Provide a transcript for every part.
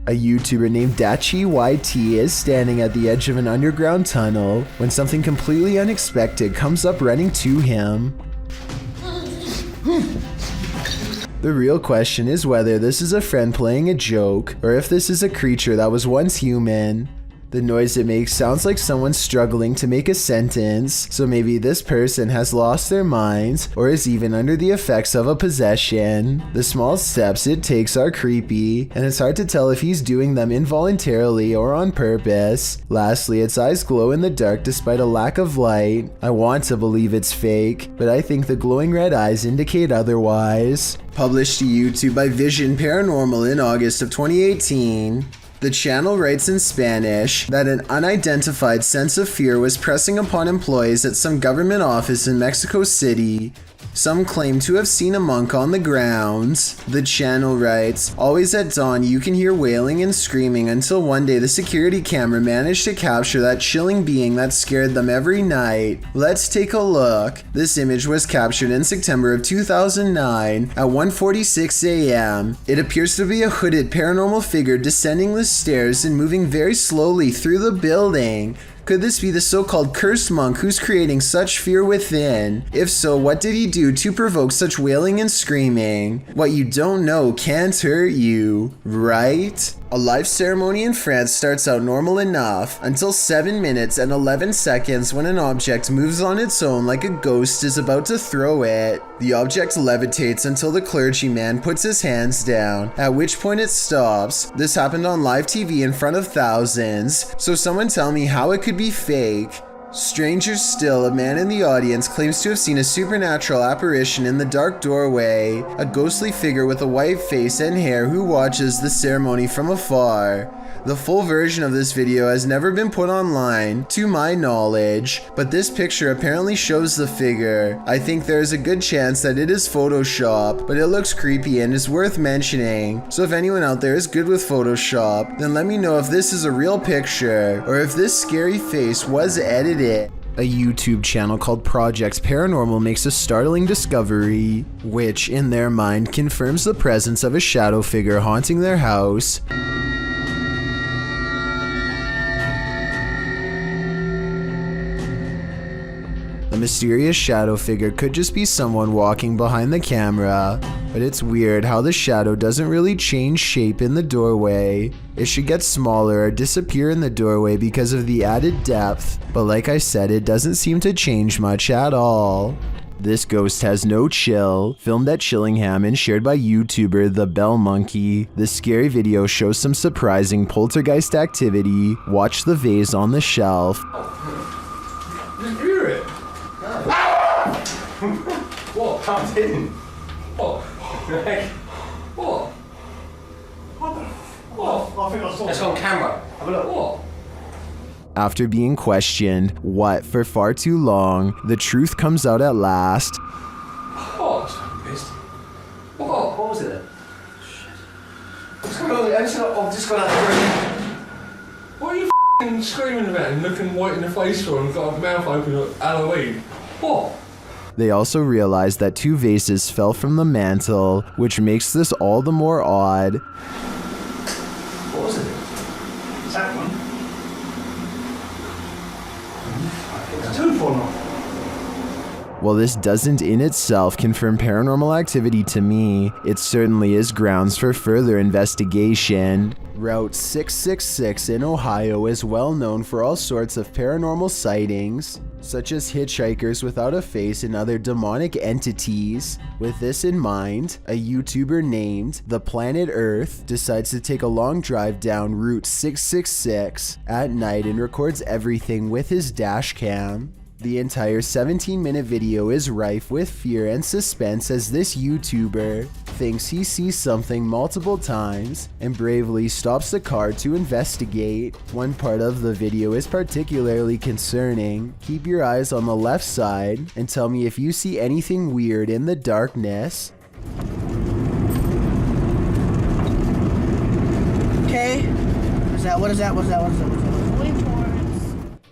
A YouTuber named Dachi YT is standing at the edge of an underground tunnel when something completely unexpected comes up running to him. The real question is whether this is a friend playing a joke or if this is a creature that was once human. The noise it makes sounds like someone struggling to make a sentence, so maybe this person has lost their minds or is even under the effects of a possession. The small steps it takes are creepy, and it's hard to tell if he's doing them involuntarily or on purpose. Lastly, its eyes glow in the dark despite a lack of light. I want to believe it's fake, but I think the glowing red eyes indicate otherwise. Published to YouTube by Vision Paranormal in August of 2018. The channel writes in Spanish that an unidentified sense of fear was pressing upon employees at some government office in Mexico City. Some claim to have seen a monk on the grounds. The channel writes, always at dawn you can hear wailing and screaming until one day the security camera managed to capture that chilling being that scared them every night. Let's take a look. This image was captured in September of 2009 at 1:46 a.m. It appears to be a hooded paranormal figure descending the stairs and moving very slowly through the building. Could this be the so-called cursed monk who's creating such fear within? If so, what did he do to provoke such wailing and screaming? What you don't know can't hurt you, right? A live ceremony in France starts out normal enough until 7 minutes and 11 seconds when an object moves on its own like a ghost is about to throw it. The object levitates until the clergyman puts his hands down, at which point it stops. This happened on live TV in front of thousands, so someone tell me how it could be fake. Stranger still, a man in the audience claims to have seen a supernatural apparition in the dark doorway, a ghostly figure with a white face and hair who watches the ceremony from afar. The full version of this video has never been put online, to my knowledge, but this picture apparently shows the figure. I think there is a good chance that it is Photoshop, but it looks creepy and is worth mentioning. So if anyone out there is good with Photoshop, then let me know if this is a real picture, or if this scary face was edited. A YouTube channel called Project Paranormal makes a startling discovery, which, in their mind, confirms the presence of a shadow figure haunting their house. The mysterious shadow figure could just be someone walking behind the camera, but it's weird how the shadow doesn't really change shape in the doorway. It should get smaller or disappear in the doorway because of the added depth, but like I said, it doesn't seem to change much at all. This ghost has no chill, filmed at Chillingham and shared by YouTuber The Bell Monkey. This scary video shows some surprising poltergeist activity. Watch the vase on the shelf. You hear it? What? Can't in. What? What? What the? What? I think I saw it. It's on camera. Have a look. What? After being questioned, for far too long, the truth comes out at last. What? I'm pissed. What? What was it then? Shit. What's going on? I've just got out of the room. What are you f***ing screaming about and looking white in the face for and got a mouth open at Halloween? What? They also realized that 2 vases fell from the mantle, which makes this all the more odd. What was it? Is that one? It's 2 for now. While this doesn't in itself confirm paranormal activity to me, it certainly is grounds for further investigation. Route 666 in Ohio is well known for all sorts of paranormal sightings, such as hitchhikers without a face and other demonic entities. With this in mind, a YouTuber named The Planet Earth decides to take a long drive down Route 666 at night and records everything with his dash cam. The entire 17-minute video is rife with fear and suspense as this YouTuber thinks he sees something multiple times and bravely stops the car to investigate. One part of the video is particularly concerning. Keep your eyes on the left side and tell me if you see anything weird in the darkness. Okay. What is that?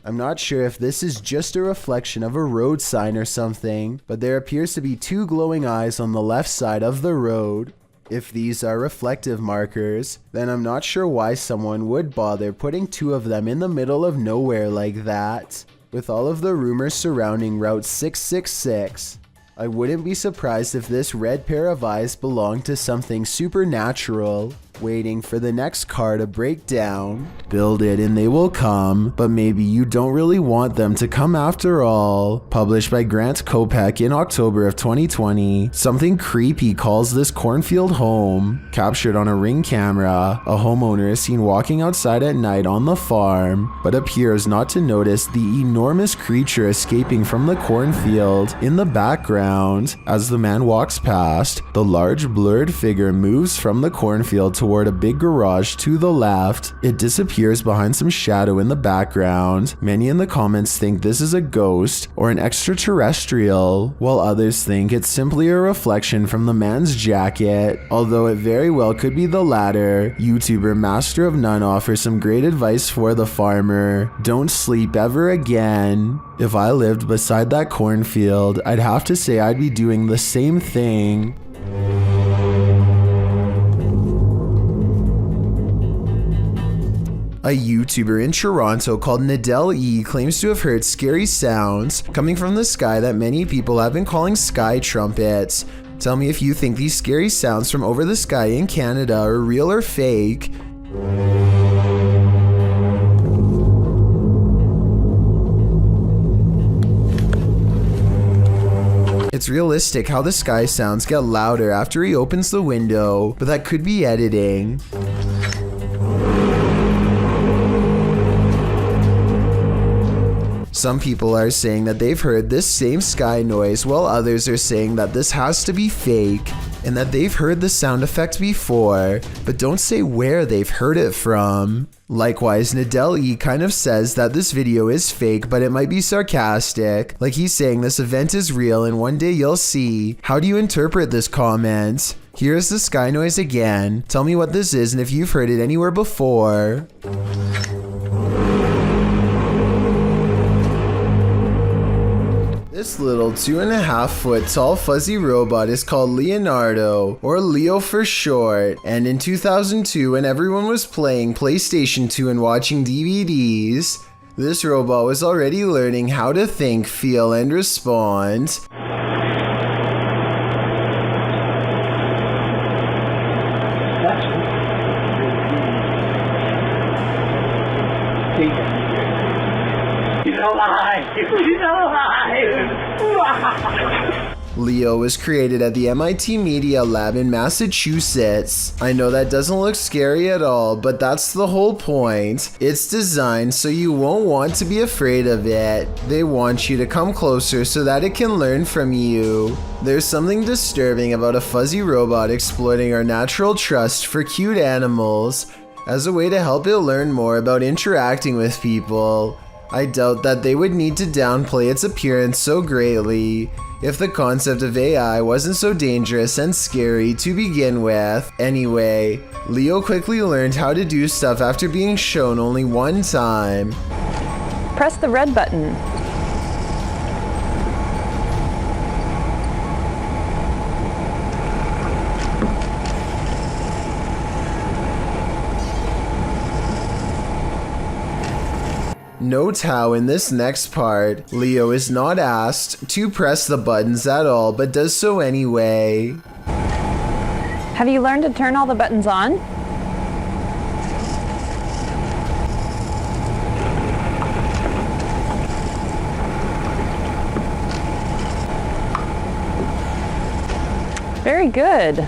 I'm not sure if this is just a reflection of a road sign or something, but there appears to be 2 glowing eyes on the left side of the road. If these are reflective markers, then I'm not sure why someone would bother putting 2 of them in the middle of nowhere like that. With all of the rumors surrounding Route 666, I wouldn't be surprised if this red pair of eyes belonged to something supernatural, waiting for the next car to break down. Build it and they will come, but maybe you don't really want them to come after all. Published by Grant Kopek in October of 2020, something creepy calls this cornfield home. Captured on a Ring camera, a homeowner is seen walking outside at night on the farm, but appears not to notice the enormous creature escaping from the cornfield in the background. As the man walks past, the large blurred figure moves from the cornfield toward a big garage to the left. It disappears behind some shadow in the background. Many in the comments think this is a ghost or an extraterrestrial, while others think it's simply a reflection from the man's jacket, although it very well could be the latter. YouTuber Master of None offers some great advice for the farmer: don't sleep ever again. If I lived beside that cornfield, I'd have to say I'd be doing the same thing. A YouTuber in Toronto called Nadell E claims to have heard scary sounds coming from the sky that many people have been calling sky trumpets. Tell me if you think these scary sounds from over the sky in Canada are real or fake. It's realistic how the sky sounds get louder after he opens the window, but that could be editing. Some people are saying that they've heard this same sky noise, while others are saying that this has to be fake and that they've heard the sound effect before, but don't say where they've heard it from. Likewise, Nadell E kind of says that this video is fake, but it might be sarcastic, like he's saying this event is real and one day you'll see. How do you interpret this comment? Here's the sky noise again. Tell me what this is and if you've heard it anywhere before. This little 2.5 foot tall fuzzy robot is called Leonardo, or Leo for short, and in 2002 when everyone was playing PlayStation 2 and watching DVDs, this robot was already learning how to think, feel, and respond. Leo was created at the MIT Media Lab in Massachusetts. I know that doesn't look scary at all, but that's the whole point. It's designed so you won't want to be afraid of it. They want you to come closer so that it can learn from you. There's something disturbing about a fuzzy robot exploiting our natural trust for cute animals as a way to help it learn more about interacting with people. I doubt that they would need to downplay its appearance so greatly if the concept of AI wasn't so dangerous and scary to begin with. Anyway, Leo quickly learned how to do stuff after being shown only one time. Press the red button. Note how in this next part, Leo is not asked to press the buttons at all, but does so anyway. Have you learned to turn all the buttons on? Very good.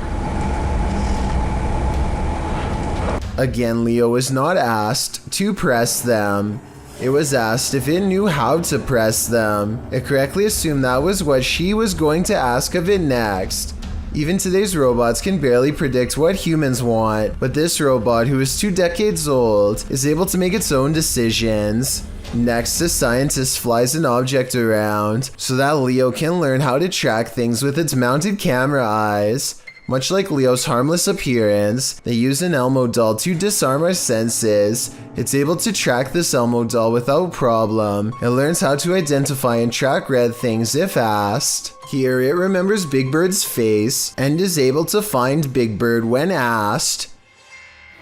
Again, Leo was not asked to press them. It was asked if it knew how to press them. It correctly assumed that was what she was going to ask of it next. Even today's robots can barely predict what humans want, but this robot, who is 2 decades old, is able to make its own decisions. Next, a scientist flies an object around so that Leo can learn how to track things with its mounted camera eyes. Much like Leo's harmless appearance, they use an Elmo doll to disarm our senses. It's able to track this Elmo doll without problem. It learns how to identify and track red things if asked. Here it remembers Big Bird's face and is able to find Big Bird when asked.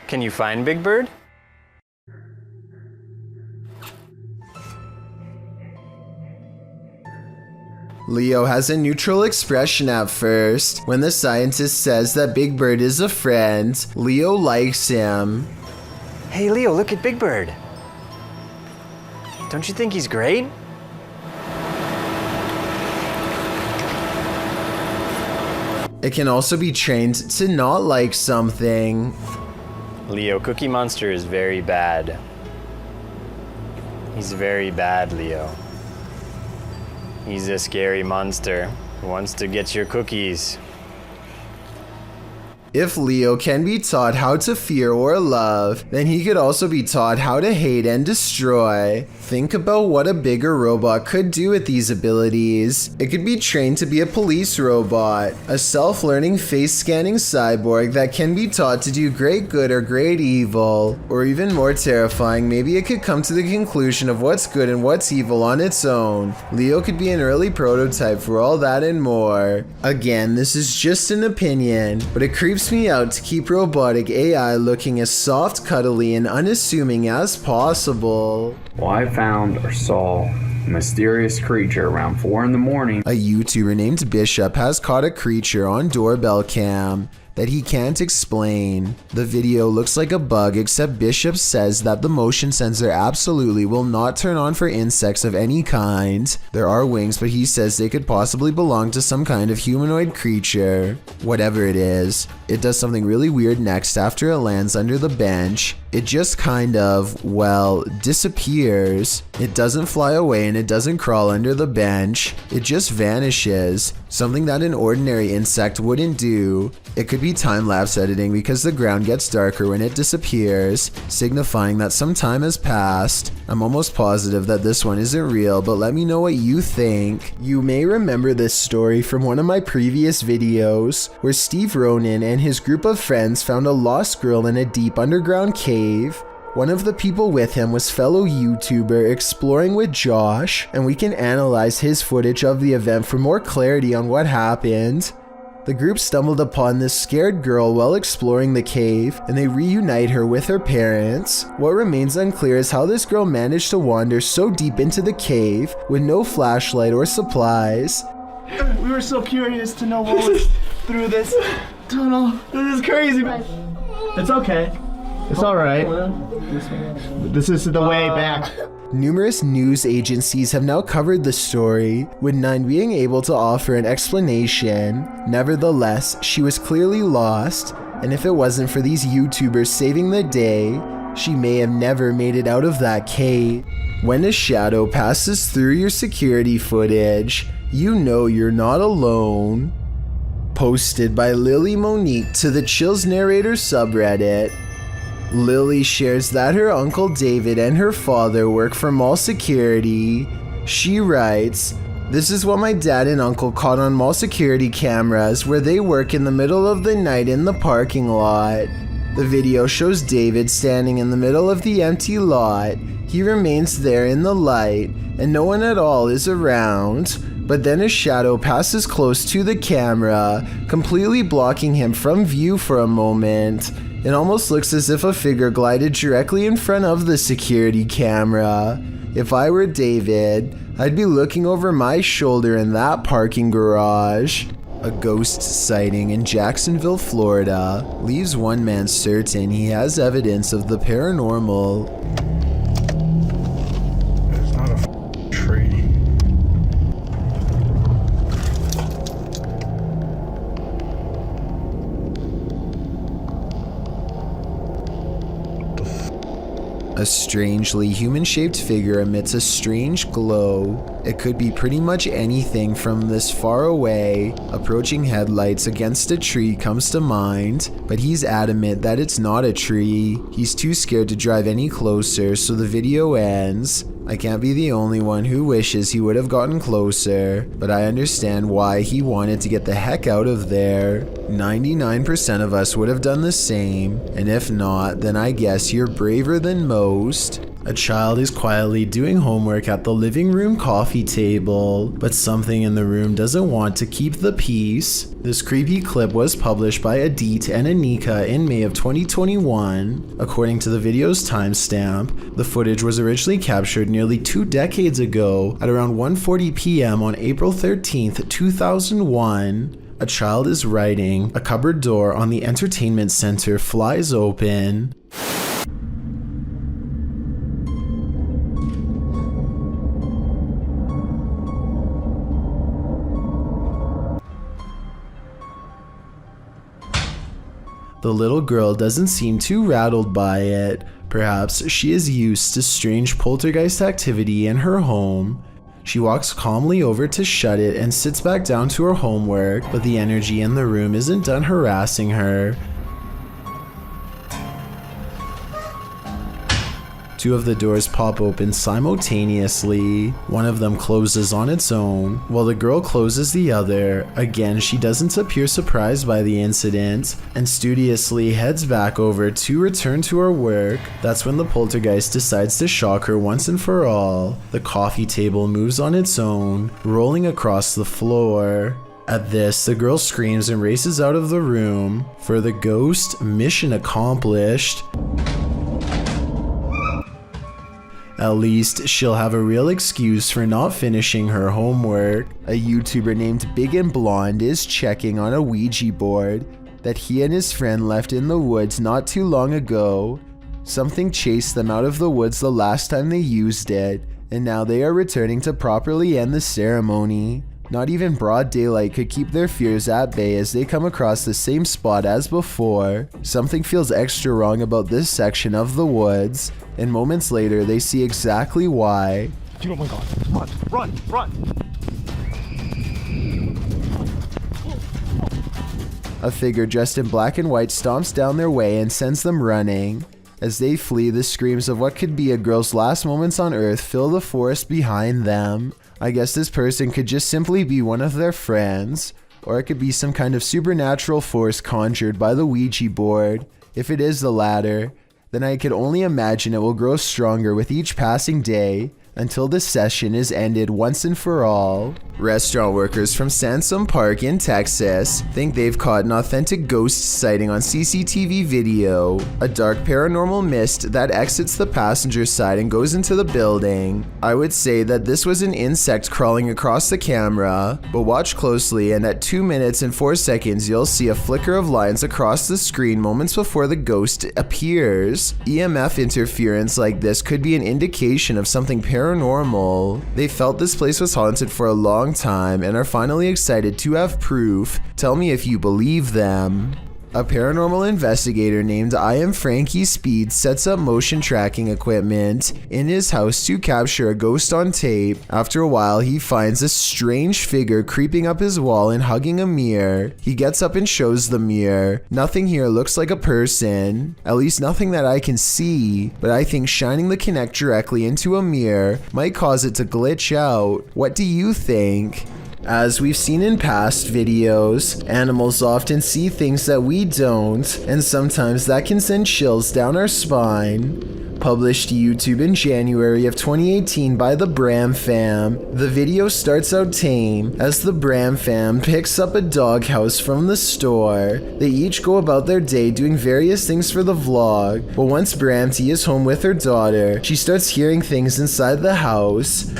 Can you find Big Bird? Leo has a neutral expression at first. When the scientist says that Big Bird is a friend, Leo likes him. Hey Leo, look at Big Bird. Don't you think he's great? It can also be trained to not like something. Leo, Cookie Monster is very bad. He's very bad, Leo. He's a scary monster who wants to get your cookies. If Leo can be taught how to fear or love, then he could also be taught how to hate and destroy. Think about what a bigger robot could do with these abilities. It could be trained to be a police robot, a self-learning face-scanning cyborg that can be taught to do great good or great evil. Or even more terrifying, maybe it could come to the conclusion of what's good and what's evil on its own. Leo could be an early prototype for all that and more. Again, this is just an opinion, but it creeps me out to keep robotic AI looking as soft, cuddly, and unassuming as possible. Well, I found or saw a mysterious creature around 4 in the morning. A YouTuber named Bishop has caught a creature on doorbell cam that he can't explain. The video looks like a bug, except Bishop says that the motion sensor absolutely will not turn on for insects of any kind. There are wings, but he says they could possibly belong to some kind of humanoid creature. Whatever it is, it does something really weird next after it lands under the bench. It just kind of, well, disappears. It doesn't fly away and it doesn't crawl under the bench. It just vanishes. Something that an ordinary insect wouldn't do. It could be time-lapse editing because the ground gets darker when it disappears, signifying that some time has passed. I'm almost positive that this one isn't real, but let me know what you think. You may remember this story from one of my previous videos, where Steve Ronan and his group of friends found a lost girl in a deep underground cave. One of the people with him was fellow YouTuber Exploring with Josh, and we can analyze his footage of the event for more clarity on what happened. The group stumbled upon this scared girl while exploring the cave, and they reunite her with her parents. What remains unclear is how this girl managed to wander so deep into the cave with no flashlight or supplies. We were so curious to know what was through this tunnel. This is crazy, man. It's okay. It's alright. This is the way back. Numerous news agencies have now covered the story, with none being able to offer an explanation. Nevertheless, she was clearly lost, and if it wasn't for these YouTubers saving the day, she may have never made it out of that cave. When a shadow passes through your security footage, you know you're not alone. Posted by Lily Monique to the Chills Narrator subreddit. Lily shares that her uncle David and her father work for mall security. She writes, "This is what my dad and uncle caught on mall security cameras where they work in the middle of the night in the parking lot." The video shows David standing in the middle of the empty lot. He remains there in the light, and no one at all is around. But then a shadow passes close to the camera, completely blocking him from view for a moment. It almost looks as if a figure glided directly in front of the security camera. If I were David, I'd be looking over my shoulder in that parking garage. A ghost sighting in Jacksonville, Florida, leaves one man certain he has evidence of the paranormal. It's not a tree. A strangely human-shaped figure emits a strange glow. It could be pretty much anything from this far away. Approaching headlights against a tree comes to mind, but he's adamant that it's not a tree. He's too scared to drive any closer, so the video ends. I can't be the only one who wishes he would have gotten closer, but I understand why he wanted to get the heck out of there. 99% of us would have done the same, and if not, then I guess you're braver than most. A child is quietly doing homework at the living room coffee table, but something in the room doesn't want to keep the peace. This creepy clip was published by Adit and Anika in May of 2021. According to the video's timestamp, the footage was originally captured nearly 2 decades ago at around 1:40 p.m. on April 13th, 2001. A child is writing, a cupboard door on the entertainment center flies open. The little girl doesn't seem too rattled by it. Perhaps she is used to strange poltergeist activity in her home. She walks calmly over to shut it and sits back down to her homework, but the energy in the room isn't done harassing her. 2 of the doors pop open simultaneously. One of them closes on its own, while the girl closes the other. Again, she doesn't appear surprised by the incident, and studiously heads back over to return to her work. That's when the poltergeist decides to shock her once and for all. The coffee table moves on its own, rolling across the floor. At this, the girl screams and races out of the room. For the ghost, mission accomplished. At least she'll have a real excuse for not finishing her homework. A YouTuber named Big and Blonde is checking on a Ouija board that he and his friend left in the woods not too long ago. Something chased them out of the woods the last time they used it, and now they are returning to properly end the ceremony. Not even broad daylight could keep their fears at bay as they come across the same spot as before. Something feels extra wrong about this section of the woods, and moments later they see exactly why. Oh my god, run! A figure dressed in black and white stomps down their way and sends them running. As they flee, the screams of what could be a girl's last moments on Earth fill the forest behind them. I guess this person could just simply be one of their friends, or it could be some kind of supernatural force conjured by the Ouija board. If it is the latter, then I could only imagine it will grow stronger with each passing day until the session is ended once and for all. Restaurant workers from Sansom Park in Texas think they've caught an authentic ghost sighting on CCTV video. A dark paranormal mist that exits the passenger side and goes into the building. I would say that this was an insect crawling across the camera, but watch closely and at 2 minutes and 4 seconds you'll see a flicker of lines across the screen moments before the ghost appears. EMF interference like this could be an indication of something paranormal. They felt this place was haunted for a long time and are finally excited to have proof. Tell me if you believe them. A paranormal investigator named I Am Frankie Speed sets up motion tracking equipment in his house to capture a ghost on tape. After a while, he finds a strange figure creeping up his wall and hugging a mirror. He gets up and shows the mirror. Nothing here looks like a person, at least nothing that I can see, but I think shining the Kinect directly into a mirror might cause it to glitch out. What do you think? As we've seen in past videos, animals often see things that we don't, and sometimes that can send chills down our spine. Published to YouTube in January of 2018 by the Bram fam, the video starts out tame as the Bram fam picks up a doghouse from the store. They each go about their day doing various things for the vlog, but once Bramty is home with her daughter, she starts hearing things inside the house.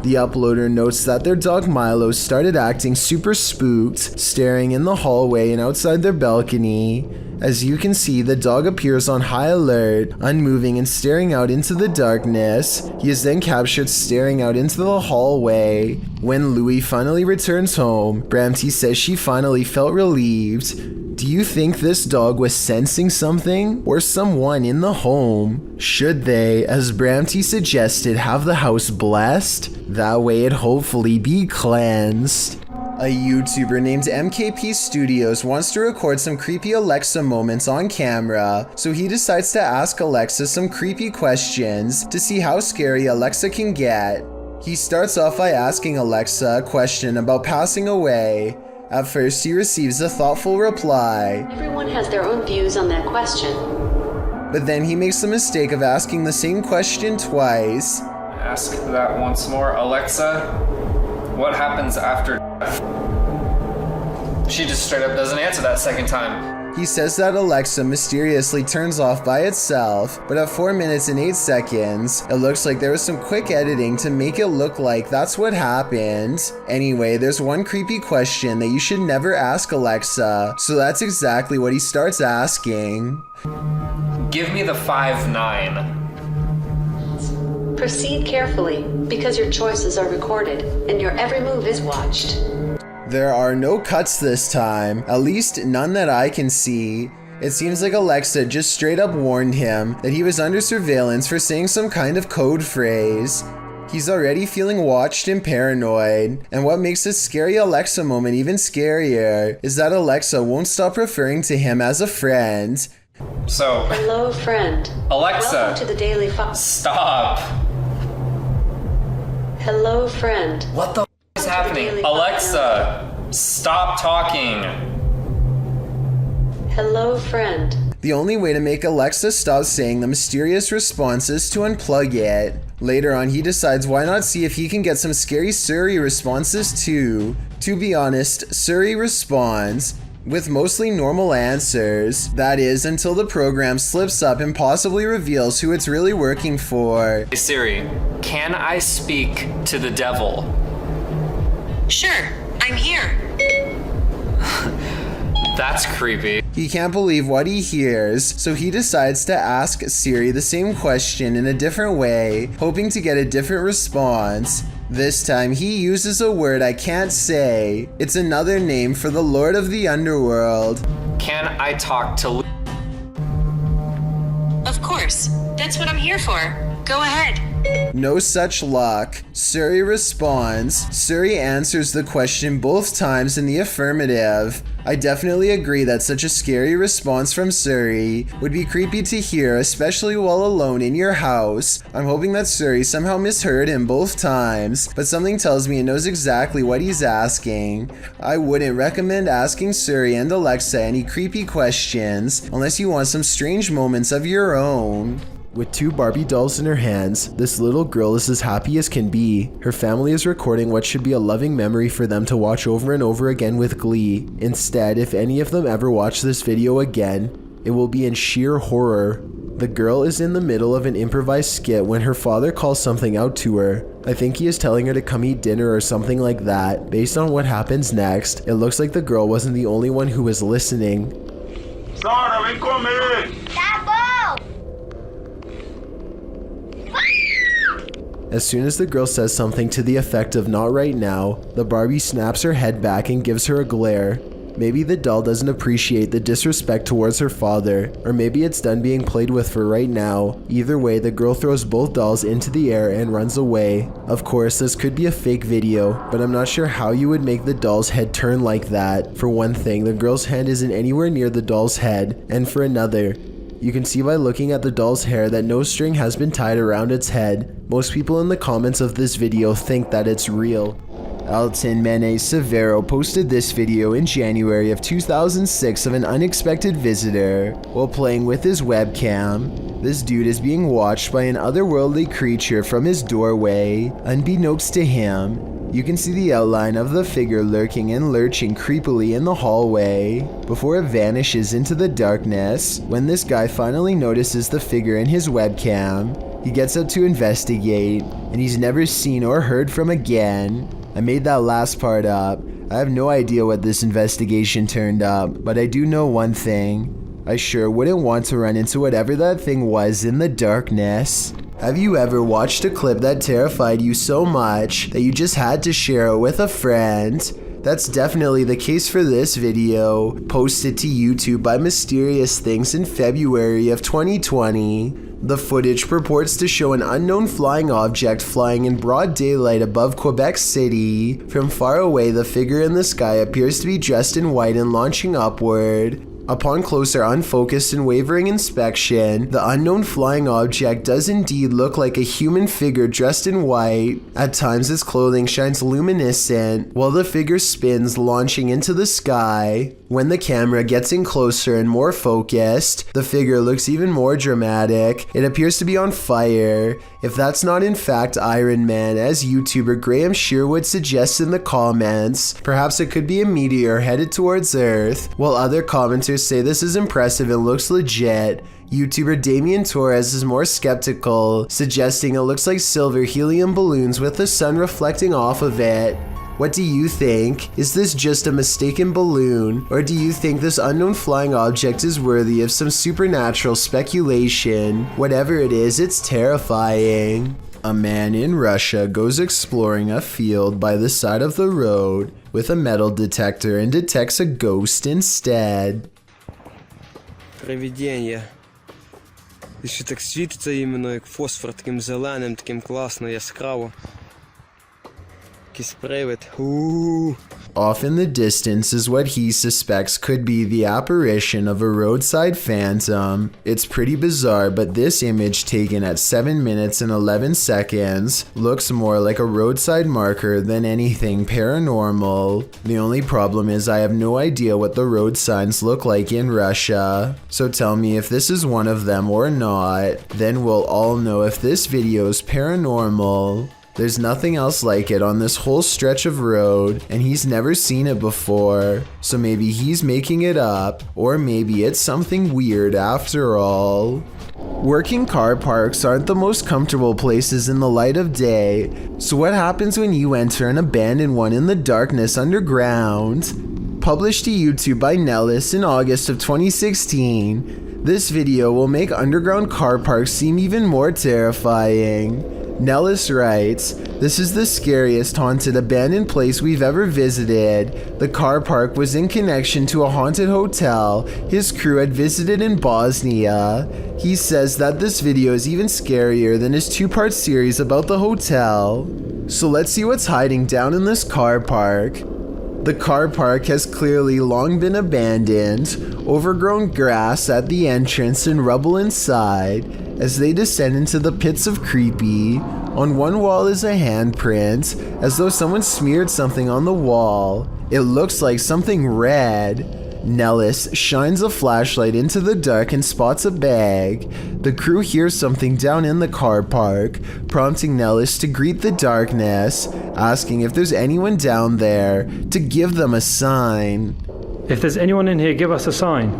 The uploader notes that their dog Milo started acting super spooked, staring in the hallway and outside their balcony. As you can see, the dog appears on high alert, unmoving and staring out into the darkness. He is then captured staring out into the hallway. When Louie finally returns home, Bramty says she finally felt relieved. Do Do you think this dog was sensing something or someone in the home? Should they, as Bramty suggested, have the house blessed? That way it'd hopefully be cleansed. A YouTuber named MKP Studios wants to record some creepy Alexa moments on camera, so he decides to ask Alexa some creepy questions to see how scary Alexa can get. He starts off by asking Alexa a question about passing away. At first, he receives a thoughtful reply. Everyone has their own views on that question. But then he makes the mistake of asking the same question twice. Ask that once more. Alexa, what happens after death? She just straight up doesn't answer that second time. He says that Alexa mysteriously turns off by itself, but at 4 minutes and 8 seconds, it looks like there was some quick editing to make it look like that's what happened. Anyway, there's one creepy question that you should never ask Alexa, so that's exactly what he starts asking. Give me the 5-9. Proceed carefully, because your choices are recorded, and your every move is watched. There are no cuts this time, at least none that I can see. It seems like Alexa just straight up warned him that he was under surveillance for saying some kind of code phrase. He's already feeling watched and paranoid, and what makes this scary Alexa moment even scarier is that Alexa won't stop referring to him as a friend. So, hello, friend. Alexa, welcome to the Daily stop. Hello, friend. What the f is happening? Alexa, stop talking. Hello, friend. The only way to make Alexa stop saying the mysterious response is to unplug it. Later on, he decides why not see if he can get some scary Suri responses too. To be honest, Suri responds with mostly normal answers. That is, until the program slips up and possibly reveals who it's really working for. Hey Siri, can I speak to the devil? Sure, I'm here. That's creepy. He can't believe what he hears, so he decides to ask Siri the same question in a different way, hoping to get a different response. This time he uses a word I can't say. It's another name for the Lord of the Underworld. Can I talk to Of course, that's what I'm here for. Go ahead. No such luck. Suri responds. Suri answers the question both times in the affirmative. I definitely agree that such a scary response from Suri would be creepy to hear, especially while alone in your house. I'm hoping that Suri somehow misheard him both times, but something tells me it knows exactly what he's asking. I wouldn't recommend asking Suri and Alexa any creepy questions unless you want some strange moments of your own. With 2 Barbie dolls in her hands, this little girl is as happy as can be. Her family is recording what should be a loving memory for them to watch over and over again with glee. Instead, if any of them ever watch this video again, it will be in sheer horror. The girl is in the middle of an improvised skit when her father calls something out to her. I think he is telling her to come eat dinner or something like that. Based on what happens next, it looks like the girl wasn't the only one who was listening. Sara, ven comer! As soon as the girl says something to the effect of "not right now," the Barbie snaps her head back and gives her a glare. Maybe the doll doesn't appreciate the disrespect towards her father, or maybe it's done being played with for right now. Either way, the girl throws both dolls into the air and runs away. Of course, this could be a fake video, but I'm not sure how you would make the doll's head turn like that. For one thing, the girl's hand isn't anywhere near the doll's head, and for another, you can see by looking at the doll's hair that no string has been tied around its head. Most people in the comments of this video think that it's real. Alton Mene Severo posted this video in January of 2006 of an unexpected visitor while playing with his webcam. This dude is being watched by an otherworldly creature from his doorway. Unbeknownst to him, you can see the outline of the figure lurking and lurching creepily in the hallway before it vanishes into the darkness. When this guy finally notices the figure in his webcam, he gets up to investigate, and he's never seen or heard from again. I made that last part up. I have no idea what this investigation turned up, but I do know one thing. I sure wouldn't want to run into whatever that thing was in the darkness. Have you ever watched a clip that terrified you so much that you just had to share it with a friend? That's definitely the case for this video, posted to YouTube by Mysterious Things in February of 2020. The footage purports to show an unknown flying object flying in broad daylight above Quebec City. From far away, the figure in the sky appears to be dressed in white and launching upward. Upon closer, unfocused and wavering inspection, the unknown flying object does indeed look like a human figure dressed in white. At times, its clothing shines luminescent, while the figure spins, launching into the sky. When the camera gets in closer and more focused, the figure looks even more dramatic. It appears to be on fire. If that's not in fact Iron Man, as YouTuber Graham Sherwood suggests in the comments, perhaps it could be a meteor headed towards Earth, while other commenters say this is impressive and looks legit. YouTuber Damien Torres is more skeptical, suggesting it looks like silver helium balloons with the sun reflecting off of it. What do you think? Is this just a mistaken balloon, or do you think this unknown flying object is worthy of some supernatural speculation? Whatever it is, it's terrifying. A man in Russia goes exploring a field by the side of the road with a metal detector and detects a ghost instead. Привидіння. І ще так світиться іменно як фосфор, таким зеленим, таким класно, яскраво. Off in the distance is what he suspects could be the apparition of a roadside phantom. It's pretty bizarre, but this image taken at 7 minutes and 11 seconds looks more like a roadside marker than anything paranormal. The only problem is I have no idea what the road signs look like in Russia. So tell me if this is one of them or not, then we'll all know if this video is paranormal. There's nothing else like it on this whole stretch of road, and he's never seen it before. So maybe he's making it up, or maybe it's something weird after all. Working car parks aren't the most comfortable places in the light of day. So what happens when you enter an abandoned one in the darkness underground? Published to YouTube by Nellis in August of 2016, this video will make underground car parks seem even more terrifying. Nellis writes, "This is the scariest haunted abandoned place we've ever visited. The car park was in connection to a haunted hotel his crew had visited in Bosnia." He says that this video is even scarier than his two-part series about the hotel. So let's see what's hiding down in this car park. The car park has clearly long been abandoned, overgrown grass at the entrance and rubble inside. As they descend into the pits of creepy, on one wall is a handprint, as though someone smeared something on the wall. It looks like something red. Nellis shines a flashlight into the dark and spots a bag. The crew hears something down in the car park, prompting Nellis to greet the darkness, asking if there's anyone down there to give them a sign. If there's anyone in here, give us a sign.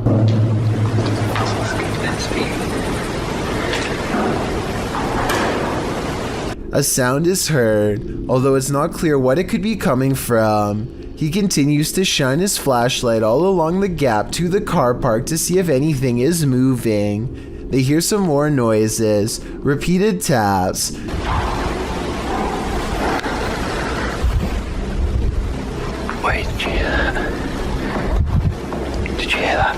A sound is heard, although it's not clear what it could be coming from. He continues to shine his flashlight all along the gap to the car park to see if anything is moving. They hear some more noises, repeated taps. Wait, did you hear that? Did you hear that?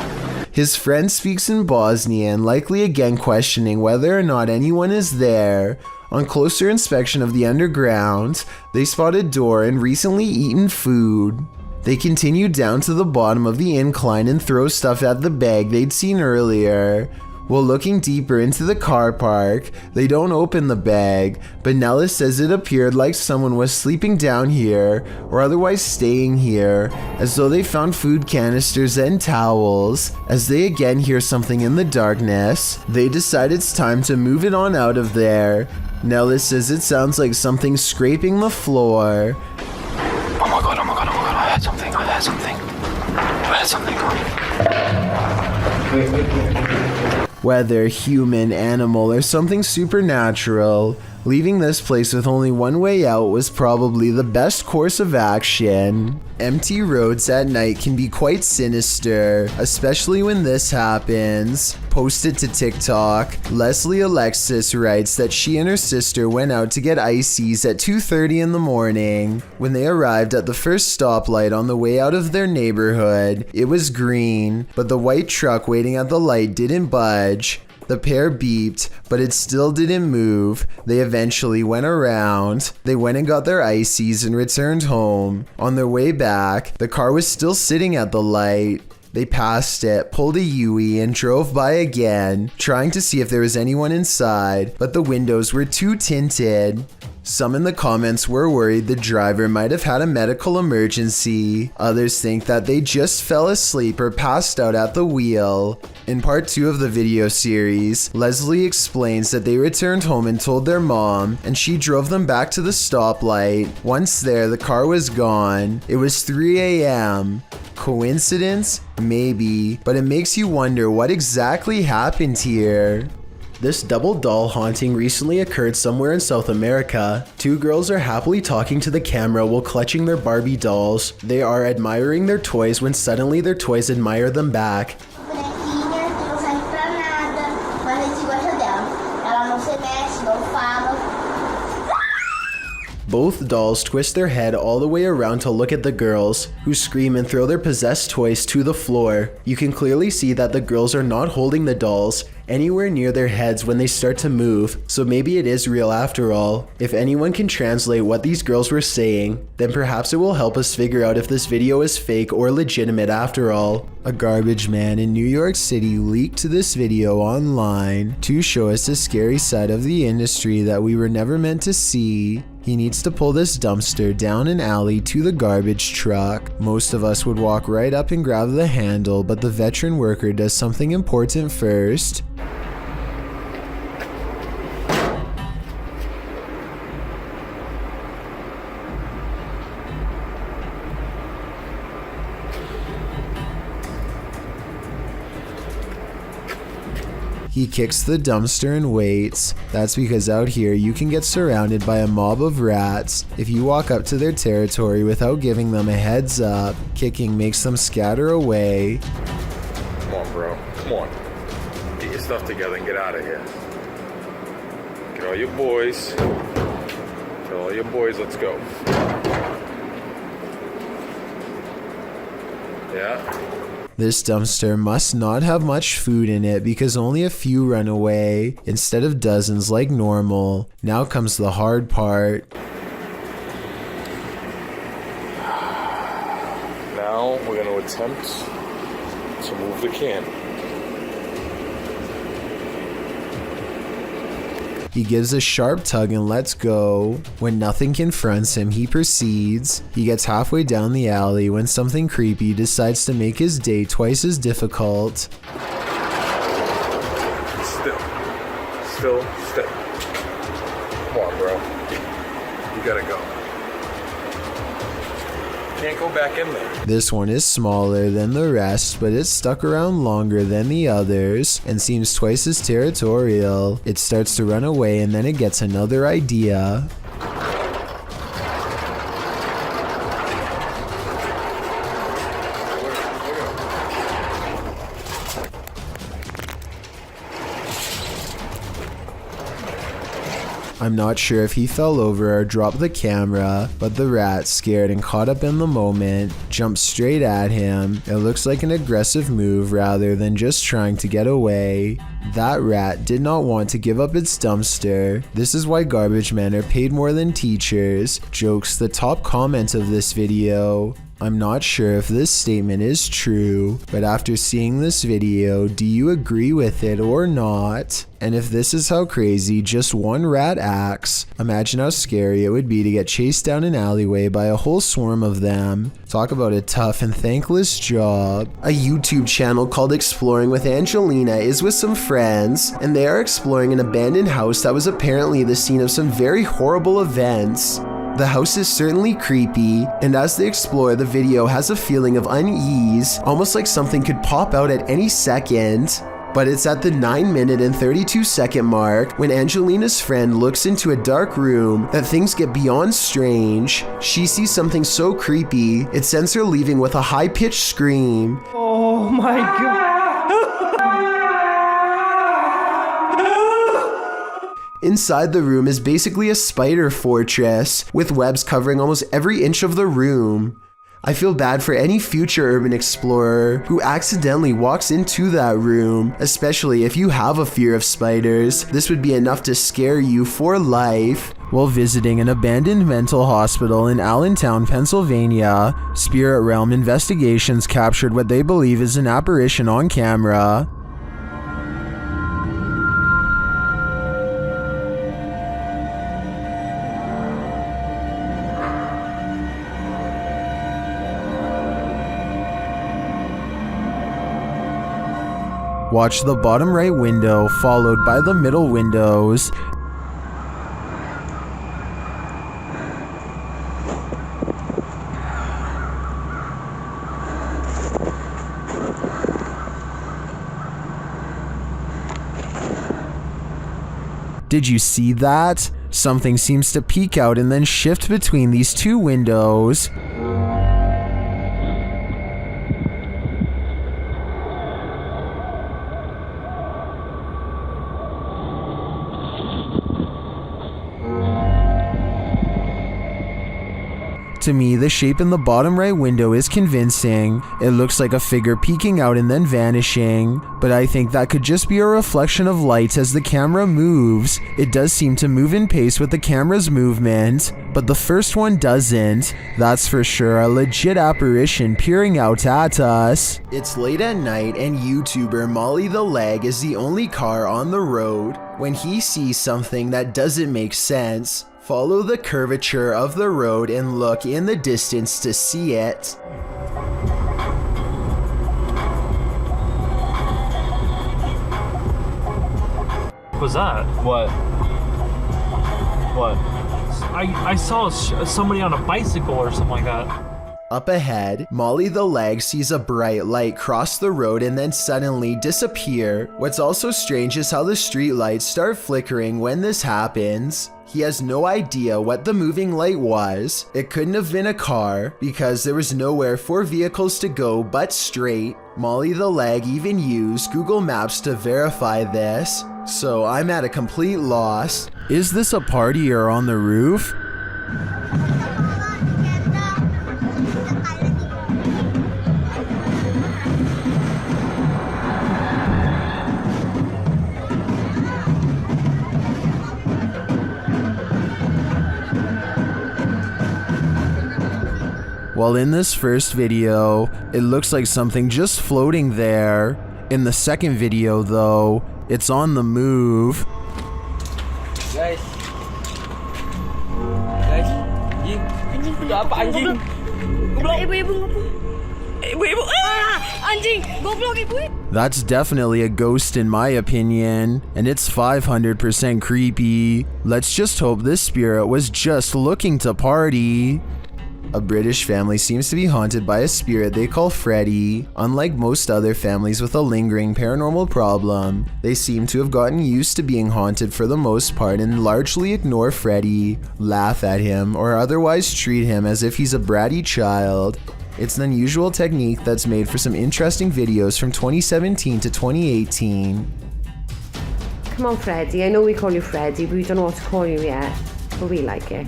His friend speaks in Bosnian, likely again questioning whether or not anyone is there. On closer inspection of the underground, they spot a door and recently eaten food. They continue down to the bottom of the incline and throw stuff at the bag they'd seen earlier. While looking deeper into the car park, they don't open the bag, but Nellis says it appeared like someone was sleeping down here or otherwise staying here, as though they found food canisters and towels. As they again hear something in the darkness, they decide it's time to move it on out of there. Nellis says it sounds like something scraping the floor. Oh my god, I heard something. Whether human, animal, or something supernatural, Leaving this place with only one way out was probably the best course of action. Empty roads at night can be quite sinister, especially when this happens. Posted to TikTok, Leslie Alexis writes that she and her sister went out to get ices at 2:30 in the morning. When they arrived at the first stoplight on the way out of their neighborhood, it was green, but the white truck waiting at the light didn't budge. The pair beeped, but it still didn't move. They eventually went around. They went and got their ices and returned home. On their way back, the car was still sitting at the light. They passed it, pulled a U-turn, and drove by again, trying to see if there was anyone inside, but the windows were too tinted. Some in the comments were worried the driver might have had a medical emergency. Others think that they just fell asleep or passed out at the wheel. In part 2 of the video series, Leslie explains that they returned home and told their mom, and she drove them back to the stoplight. Once there, the car was gone. It was 3 a.m. Coincidence? Maybe, but it makes you wonder what exactly happened here. This double doll haunting recently occurred somewhere in South America. 2 girls are happily talking to the camera while clutching their Barbie dolls. They are admiring their toys when suddenly their toys admire them back. Both dolls twist their head all the way around to look at the girls, who scream and throw their possessed toys to the floor. You can clearly see that the girls are not holding the dolls anywhere near their heads when they start to move, so maybe it is real after all. If anyone can translate what these girls were saying, then perhaps it will help us figure out if this video is fake or legitimate after all. A garbage man in New York City leaked this video online to show us a scary side of the industry that we were never meant to see. He needs to pull this dumpster down an alley to the garbage truck. Most of us would walk right up and grab the handle, but the veteran worker does something important first. He kicks the dumpster and waits. That's because out here you can get surrounded by a mob of rats. If you walk up to their territory without giving them a heads up, kicking makes them scatter away. Come on, bro. Come on. Get your stuff together and get out of here. Get all your boys. Tell all your boys, let's go. Yeah? This dumpster must not have much food in it because only a few run away instead of dozens like normal. Now comes the hard part. Now we're going to attempt to move the can. He gives a sharp tug and lets go. When nothing confronts him, he proceeds. He gets halfway down the alley when something creepy decides to make his day twice as difficult. Still. Come on, bro. You gotta go. Can't go back in there. This one is smaller than the rest, but it's stuck around longer than the others and seems twice as territorial. It starts to run away and then it gets another idea. I'm not sure if he fell over or dropped the camera, but the rat, scared and caught up in the moment, jumped straight at him. It looks like an aggressive move rather than just trying to get away. That rat did not want to give up its dumpster. This is why garbage men are paid more than teachers, jokes the top comment of this video. I'm not sure if this statement is true, but after seeing this video, do you agree with it or not? And if this is how crazy just one rat acts, imagine how scary it would be to get chased down an alleyway by a whole swarm of them. Talk about a tough and thankless job. A YouTube channel called Exploring with Angelina is with some friends, and they are exploring an abandoned house that was apparently the scene of some very horrible events. The house is certainly creepy, and as they explore, the video has a feeling of unease, almost like something could pop out at any second. But it's at the 9-minute and 32-second mark when Angelina's friend looks into a dark room that things get beyond strange. She sees something so creepy, it sends her leaving with a high-pitched scream. Oh my god. Inside the room is basically a spider fortress, with webs covering almost every inch of the room. I feel bad for any future urban explorer who accidentally walks into that room, especially if you have a fear of spiders. This would be enough to scare you for life. While visiting an abandoned mental hospital in Allentown, Pennsylvania, Spirit Realm investigations captured what they believe is an apparition on camera. Watch the bottom right window followed by the middle windows. Did you see that? Something seems to peek out and then shift between these two windows. To me, the shape in the bottom right window is convincing. It looks like a figure peeking out and then vanishing, but I think that could just be a reflection of light as the camera moves. It does seem to move in pace with the camera's movement, but the first one doesn't. That's for sure a legit apparition peering out at us. It's late at night and YouTuber Molly the Leg is the only car on the road. When he sees something that doesn't make sense, follow the curvature of the road and look in the distance to see it. What was that? What? What? I saw somebody on a bicycle or something like that. Up ahead, Molly the Leg sees a bright light cross the road and then suddenly disappear. What's also strange is how the street lights start flickering when this happens. He has no idea what the moving light was. It couldn't have been a car because there was nowhere for vehicles to go but straight. Molly the Leg even used Google Maps to verify this, so I'm at a complete loss. Is this a partier on the roof? While in this first video, it looks like something just floating there. In the second video though, it's on the move. Guys, anjing, apa anjing? Ibu-ibu anjing, goblok ibu. That's definitely a ghost in my opinion, and it's 500% creepy. Let's just hope this spirit was just looking to party. A British family seems to be haunted by a spirit they call Freddy. Unlike most other families with a lingering paranormal problem, they seem to have gotten used to being haunted for the most part and largely ignore Freddy, laugh at him, or otherwise treat him as if he's a bratty child. It's an unusual technique that's made for some interesting videos from 2017 to 2018. Come on, Freddy. I know we call you Freddy, but we don't know what to call you yet. But we like it.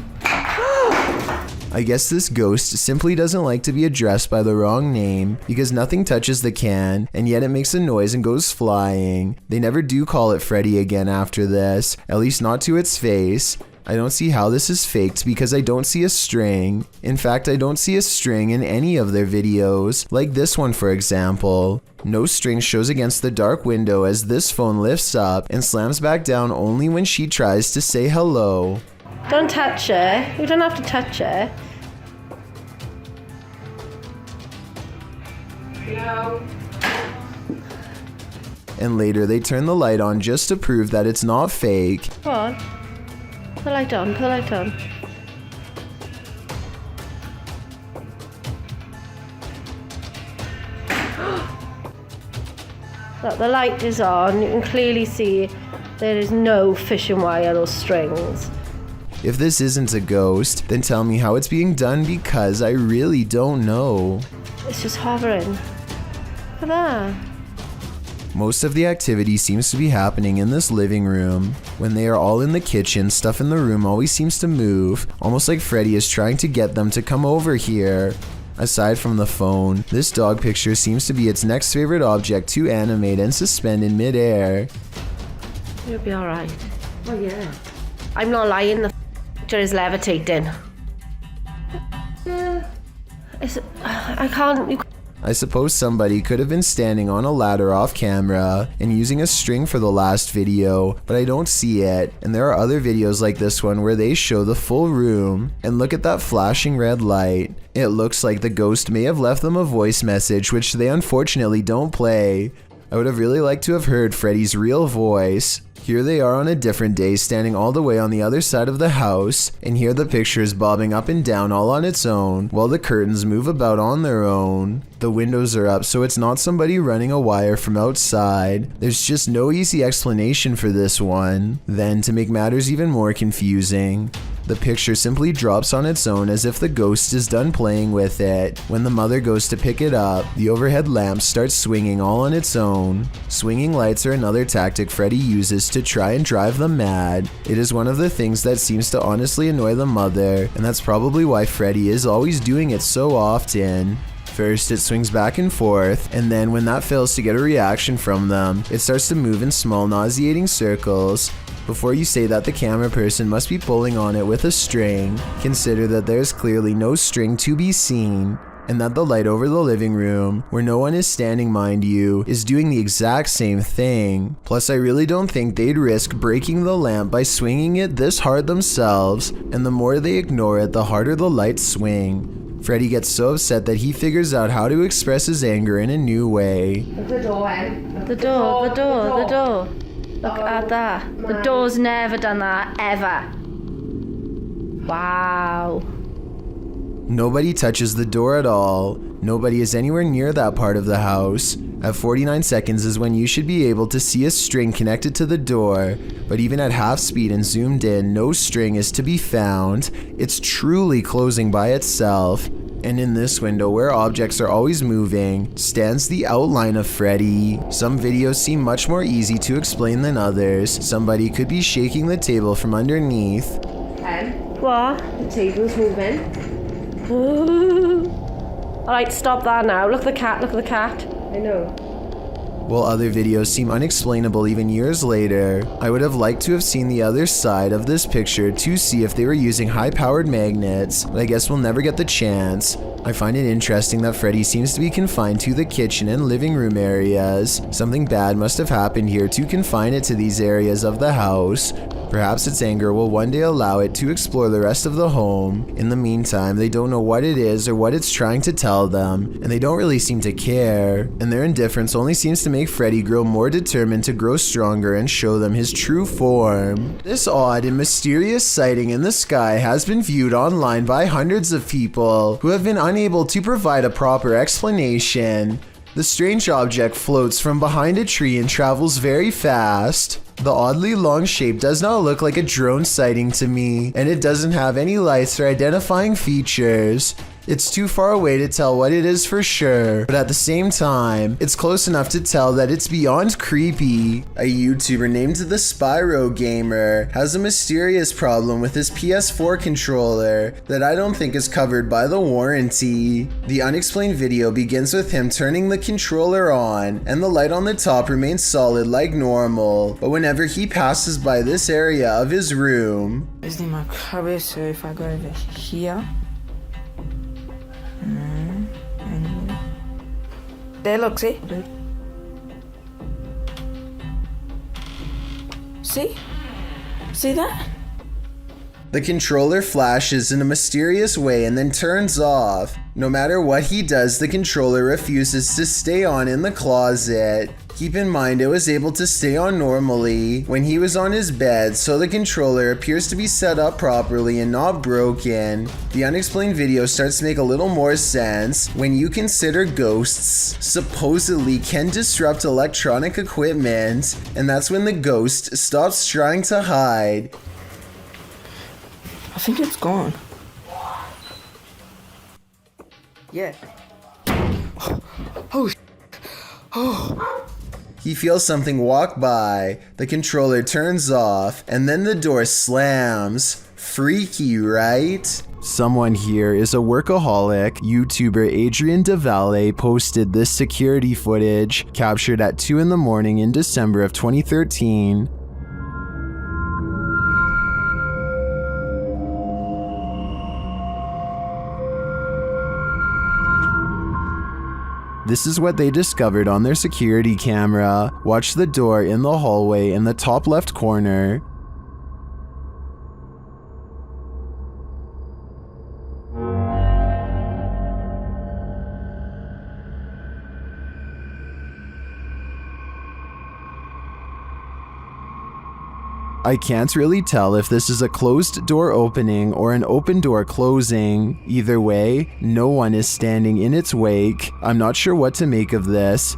I guess this ghost simply doesn't like to be addressed by the wrong name because nothing touches the can, and yet it makes a noise and goes flying. They never do call it Freddy again after this, at least not to its face. I don't see how this is faked because I don't see a string. In fact, I don't see a string in any of their videos, like this one for example. No string shows against the dark window as this phone lifts up and slams back down only when she tries to say hello. Don't touch her. You don't have to touch her. No. And later they turn the light on just to prove that it's not fake. Come on. Put the light on. Put the light on. Look, the light is on. You can clearly see there is no fishing wire or strings. If this isn't a ghost, then tell me how it's being done because I really don't know. It's just hovering. Look at that. Most of the activity seems to be happening in this living room. When they are all in the kitchen, stuff in the room always seems to move, almost like Freddy is trying to get them to come over here. Aside from the phone, this dog picture seems to be its next favorite object to animate and suspend in midair. You'll be alright. Oh yeah. I'm not lying, the picture is levitating. I can't... I suppose somebody could have been standing on a ladder off camera and using a string for the last video, but I don't see it. And there are other videos like this one where they show the full room, and look at that flashing red light. It looks like the ghost may have left them a voice message, which they unfortunately don't play. I would have really liked to have heard Freddy's real voice. Here they are on a different day, standing all the way on the other side of the house, and here the picture is bobbing up and down all on its own, while the curtains move about on their own. The windows are up, so it's not somebody running a wire from outside. There's just no easy explanation for this one. Then, to make matters even more confusing, the picture simply drops on its own as if the ghost is done playing with it. When the mother goes to pick it up, the overhead lamp starts swinging all on its own. Swinging lights are another tactic Freddy uses to try and drive them mad. It is one of the things that seems to honestly annoy the mother, and that's probably why Freddy is always doing it so often. First, it swings back and forth, and then when that fails to get a reaction from them, it starts to move in small nauseating circles. Before you say that the camera person must be pulling on it with a string, consider that there's clearly no string to be seen, and that the light over the living room, where no one is standing mind you, is doing the exact same thing. Plus, I really don't think they'd risk breaking the lamp by swinging it this hard themselves, and the more they ignore it, the harder the lights swing. Freddy gets so upset that he figures out how to express his anger in a new way. The door, Em. The door. Look at that. The door's never done that, ever. Wow. Nobody touches the door at all. Nobody is anywhere near that part of the house. At 49 seconds is when you should be able to see a string connected to the door, but even at half speed and zoomed in, no string is to be found. It's truly closing by itself. And in this window, where objects are always moving, stands the outline of Freddy. Some videos seem much more easy to explain than others. Somebody could be shaking the table from underneath. What? The table's moving. Alright, stop that now. Look at the cat, I know. While other videos seem unexplainable even years later, I would have liked to have seen the other side of this picture to see if they were using high-powered magnets, but I guess we'll never get the chance. I find it interesting that Freddy seems to be confined to the kitchen and living room areas. Something bad must have happened here to confine it to these areas of the house. Perhaps its anger will one day allow it to explore the rest of the home. In the meantime, they don't know what it is or what it's trying to tell them, and they don't really seem to care. And their indifference only seems to make Freddy grow more determined to grow stronger and show them his true form. This odd and mysterious sighting in the sky has been viewed online by hundreds of people who have been unable to provide a proper explanation. The strange object floats from behind a tree and travels very fast. The oddly long shape does not look like a drone sighting to me, and it doesn't have any lights or identifying features. It's too far away to tell what it is for sure, but at the same time, it's close enough to tell that it's beyond creepy. A YouTuber named the Spyro Gamer has a mysterious problem with his PS4 controller that I don't think is covered by the warranty. The unexplained video begins with him turning the controller on, and the light on the top remains solid like normal, but whenever he passes by this area of his room, Is in my cabeça if I go over here. And there, look, see? See? See that? the controller flashes in a mysterious way and then turns off. No matter what he does, the controller refuses to stay on in the closet. Keep in mind, it was able to stay on normally when he was on his bed, so the controller appears to be set up properly and not broken. The unexplained video starts to make a little more sense when you consider ghosts supposedly can disrupt electronic equipment, and that's when the ghost stops trying to hide. I think it's gone. Yeah. Oh. Oh. He feels something walk by, the controller turns off, and then the door slams. Freaky, right? Someone here is a workaholic. YouTuber Adrian DeValle posted this security footage captured at 2 in the morning in December of 2013. This is what they discovered on their security camera. Watch the door in the hallway in the top left corner. I can't really tell if this is a closed door opening or an open door closing. Either way, no one is standing in its wake. I'm not sure what to make of this.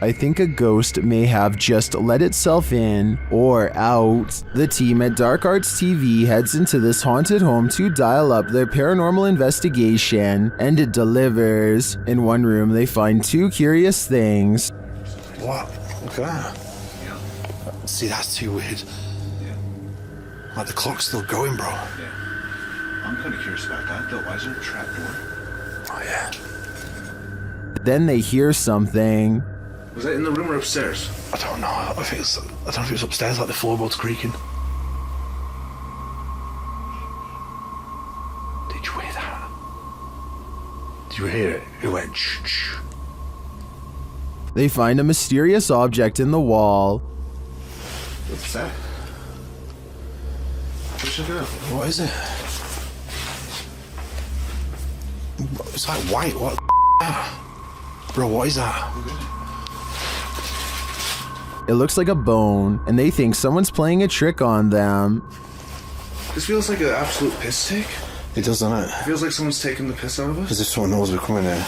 I think a ghost may have just let itself in or out. The team at Dark Arts TV heads into this haunted home to dial up their paranormal investigation, and it delivers. In one room, they find 2 curious things. What? Look at that. See, that's too weird. Like the clock's still going, bro. I'm kind of curious about that, though. Why is there a trap door? Oh, yeah. Then they hear something. Was that in the room or upstairs? I don't know. I don't know if it was upstairs, like the floorboards creaking. Did you hear that? Did you hear it? It went shh. They find a mysterious object in the wall. What's that? Check it out. What is it? It's like white. What the Bro, what is that? It looks like a bone, and they think someone's playing a trick on them. This feels like an absolute piss take. It does, doesn't it? It feels like someone's taking the piss out of us. As if someone knows we're coming here.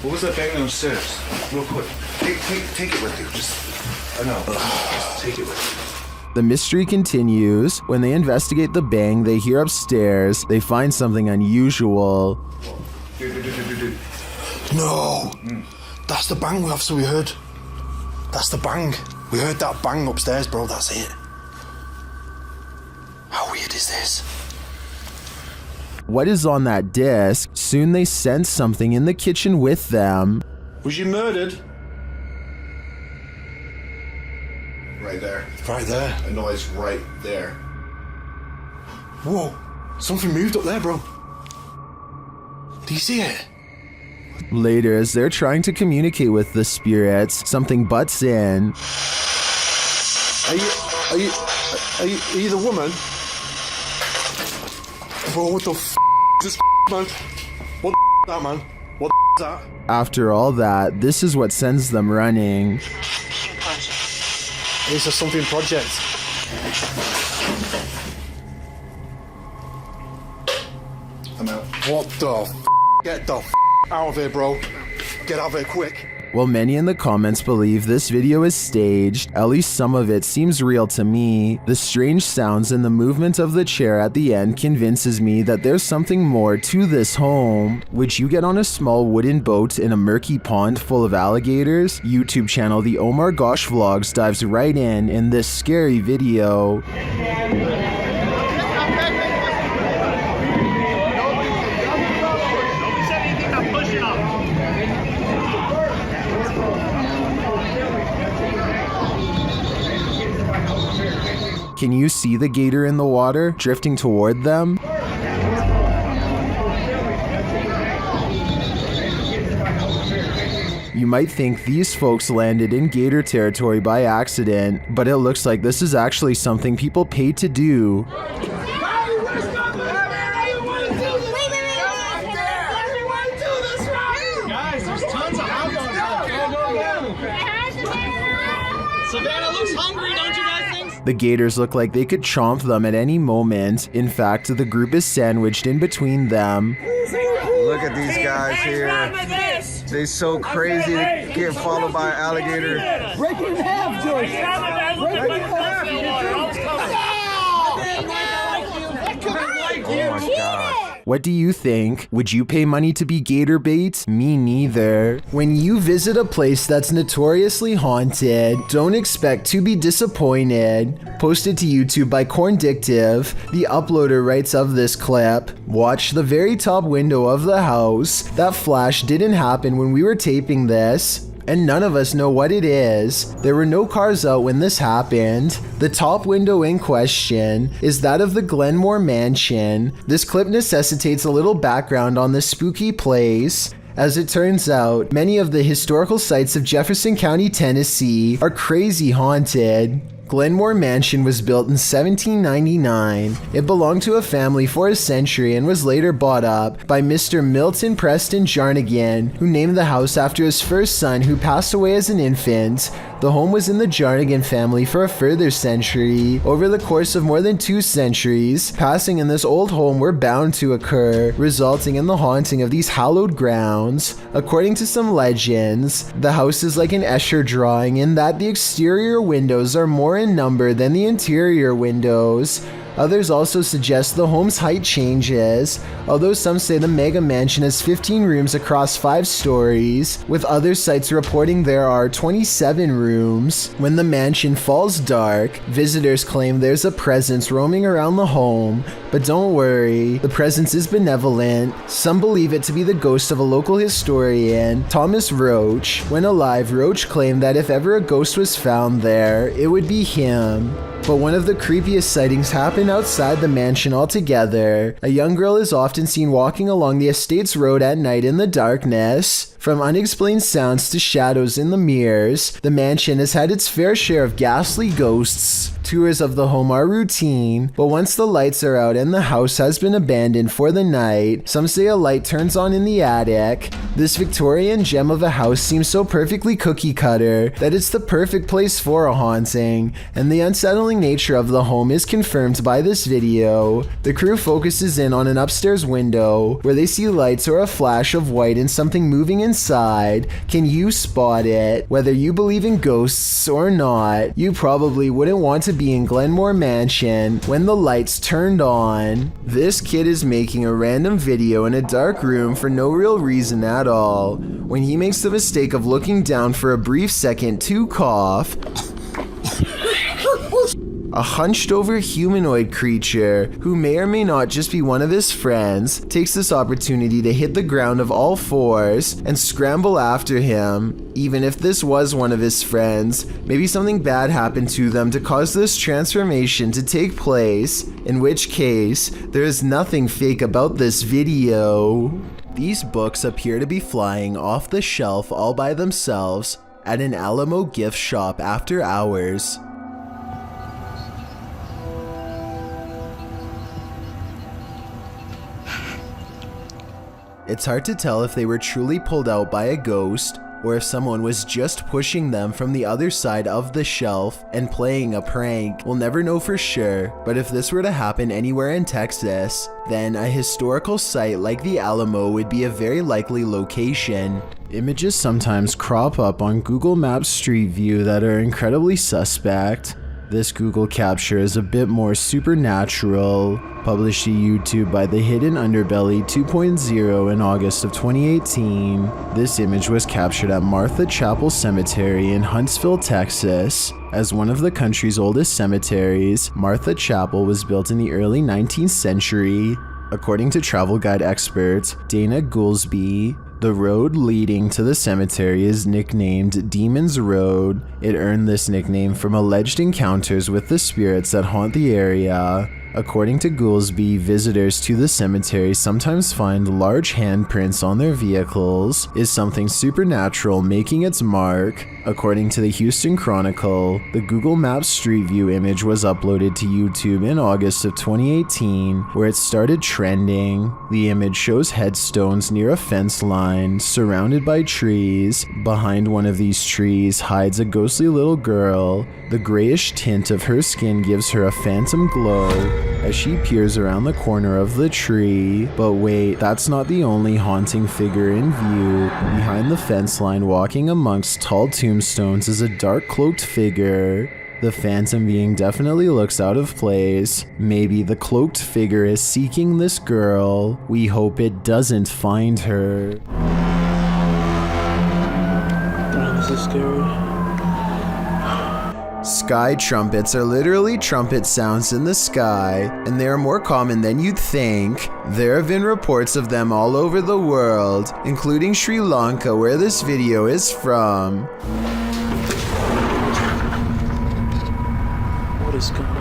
What was that bang downstairs? Real quick. Take it with you. Just, I know. Just take it with you. The mystery continues. When they investigate the bang they hear upstairs, they find something unusual. Dude. No! That's the bang we heard. That's the bang. We heard that bang upstairs, bro. That's it. How weird is this? What is on that disc? Soon they sense something in the kitchen with them. Was you murdered? Right there. Right there. A noise right there. Whoa. Something moved up there, bro. Do you see it? Later, as they're trying to communicate with the spirits, something butts in. Are you the woman? Bro, what the f is this man? What the is that, man? What the is that? After all that, this is what sends them running. It's a something project. I'm out. What the f? Get the f out of here, bro. Get out of here quick. While many in the comments believe this video is staged, at least some of it seems real to me. The strange sounds and the movement of the chair at the end convinces me that there's something more to this home. Would you get on a small wooden boat in a murky pond full of alligators? YouTube channel The Omar Gosh Vlogs dives right in this scary video. Can you see the gator in the water, drifting toward them? You might think these folks landed in gator territory by accident, but it looks like this is actually something people paid to do. Savannah looks hungry, don't you guys think? The gators look like they could chomp them at any moment. In fact, the group is sandwiched in between them. Look at these guys here. They so crazy to get followed by an alligator. Break it in half, George. Break it in half. Oh my gosh. What do you think? Would you pay money to be gator bait? Me neither. When you visit a place that's notoriously haunted, don't expect to be disappointed. Posted to YouTube by Corndictive, the uploader writes of this clip, watch the very top window of the house. That flash didn't happen when we were taping this, and none of us know what it is. There were no cars out when this happened. The top window in question is that of the Glenmore Mansion. This clip necessitates a little background on this spooky place. As it turns out, many of the historical sites of Jefferson County, Tennessee are crazy haunted. Glenmore Mansion was built in 1799. It belonged to a family for a century and was later bought up by Mr. Milton Preston Jarnigan, who named the house after his first son who passed away as an infant. The home was in the Jarnigan family for a further century. Over the course of more than 2 centuries, passing in this old home were bound to occur, resulting in the haunting of these hallowed grounds. According to some legends, the house is like an Escher drawing in that the exterior windows are more in number than the interior windows. Others also suggest the home's height changes, although some say the mega mansion has 15 rooms across 5 stories, with other sites reporting there are 27 rooms. When the mansion falls dark, visitors claim there's a presence roaming around the home, but don't worry, the presence is benevolent. Some believe it to be the ghost of a local historian, Thomas Roach. When alive, Roach claimed that if ever a ghost was found there, it would be him. But one of the creepiest sightings happened outside the mansion altogether. A young girl is often seen walking along the estate's road at night in the darkness. From unexplained sounds to shadows in the mirrors, the mansion has had its fair share of ghastly ghosts. Tours of the home are routine, but once the lights are out and the house has been abandoned for the night, some say a light turns on in the attic. This Victorian gem of a house seems so perfectly cookie cutter that it's the perfect place for a haunting, and the unsettling nature of the home is confirmed by this video. The crew focuses in on an upstairs window where they see lights or a flash of white and something moving inside. Can you spot it? Whether you believe in ghosts or not, you probably wouldn't want to be in Glenmore Mansion when the lights turned on. This kid is making a random video in a dark room for no real reason at all, when he makes the mistake of looking down for a brief second to cough. A hunched over humanoid creature, who may or may not just be one of his friends, takes this opportunity to hit the ground of all fours and scramble after him. Even if this was one of his friends, maybe something bad happened to them to cause this transformation to take place, in which case, there is nothing fake about this video. These books appear to be flying off the shelf all by themselves at an Alamo gift shop after hours. It's hard to tell if they were truly pulled out by a ghost, or if someone was just pushing them from the other side of the shelf and playing a prank. We'll never know for sure, but if this were to happen anywhere in Texas, then a historical site like the Alamo would be a very likely location. Images sometimes crop up on Google Maps Street View that are incredibly suspect. This Google capture is a bit more supernatural. Published to YouTube by The Hidden Underbelly 2.0 in August of 2018. This image was captured at Martha Chapel Cemetery in Huntsville, Texas. As one of the country's oldest cemeteries, Martha Chapel was built in the early 19th century. According to travel guide expert Dana Goolsby, the road leading to the cemetery is nicknamed Demon's Road. It earned this nickname from alleged encounters with the spirits that haunt the area. According to Goolsby, visitors to the cemetery sometimes find large handprints on their vehicles. Is something supernatural making its mark? According to the Houston Chronicle, the Google Maps Street View image was uploaded to YouTube in August of 2018, where it started trending. The image shows headstones near a fence line, surrounded by trees. Behind one of these trees hides a ghostly little girl. The grayish tint of her skin gives her a phantom glow as she peers around the corner of the tree. But wait, that's not the only haunting figure in view. Behind the fence line, walking amongst tall tombstones, is a dark cloaked figure. The phantom being definitely looks out of place. Maybe the cloaked figure is seeking this girl. We hope it doesn't find her. Damn, this is scary. Sky trumpets are literally trumpet sounds in the sky, and they are more common than you'd think. There have been reports of them all over the world, including Sri Lanka, where this video is from. What is going on?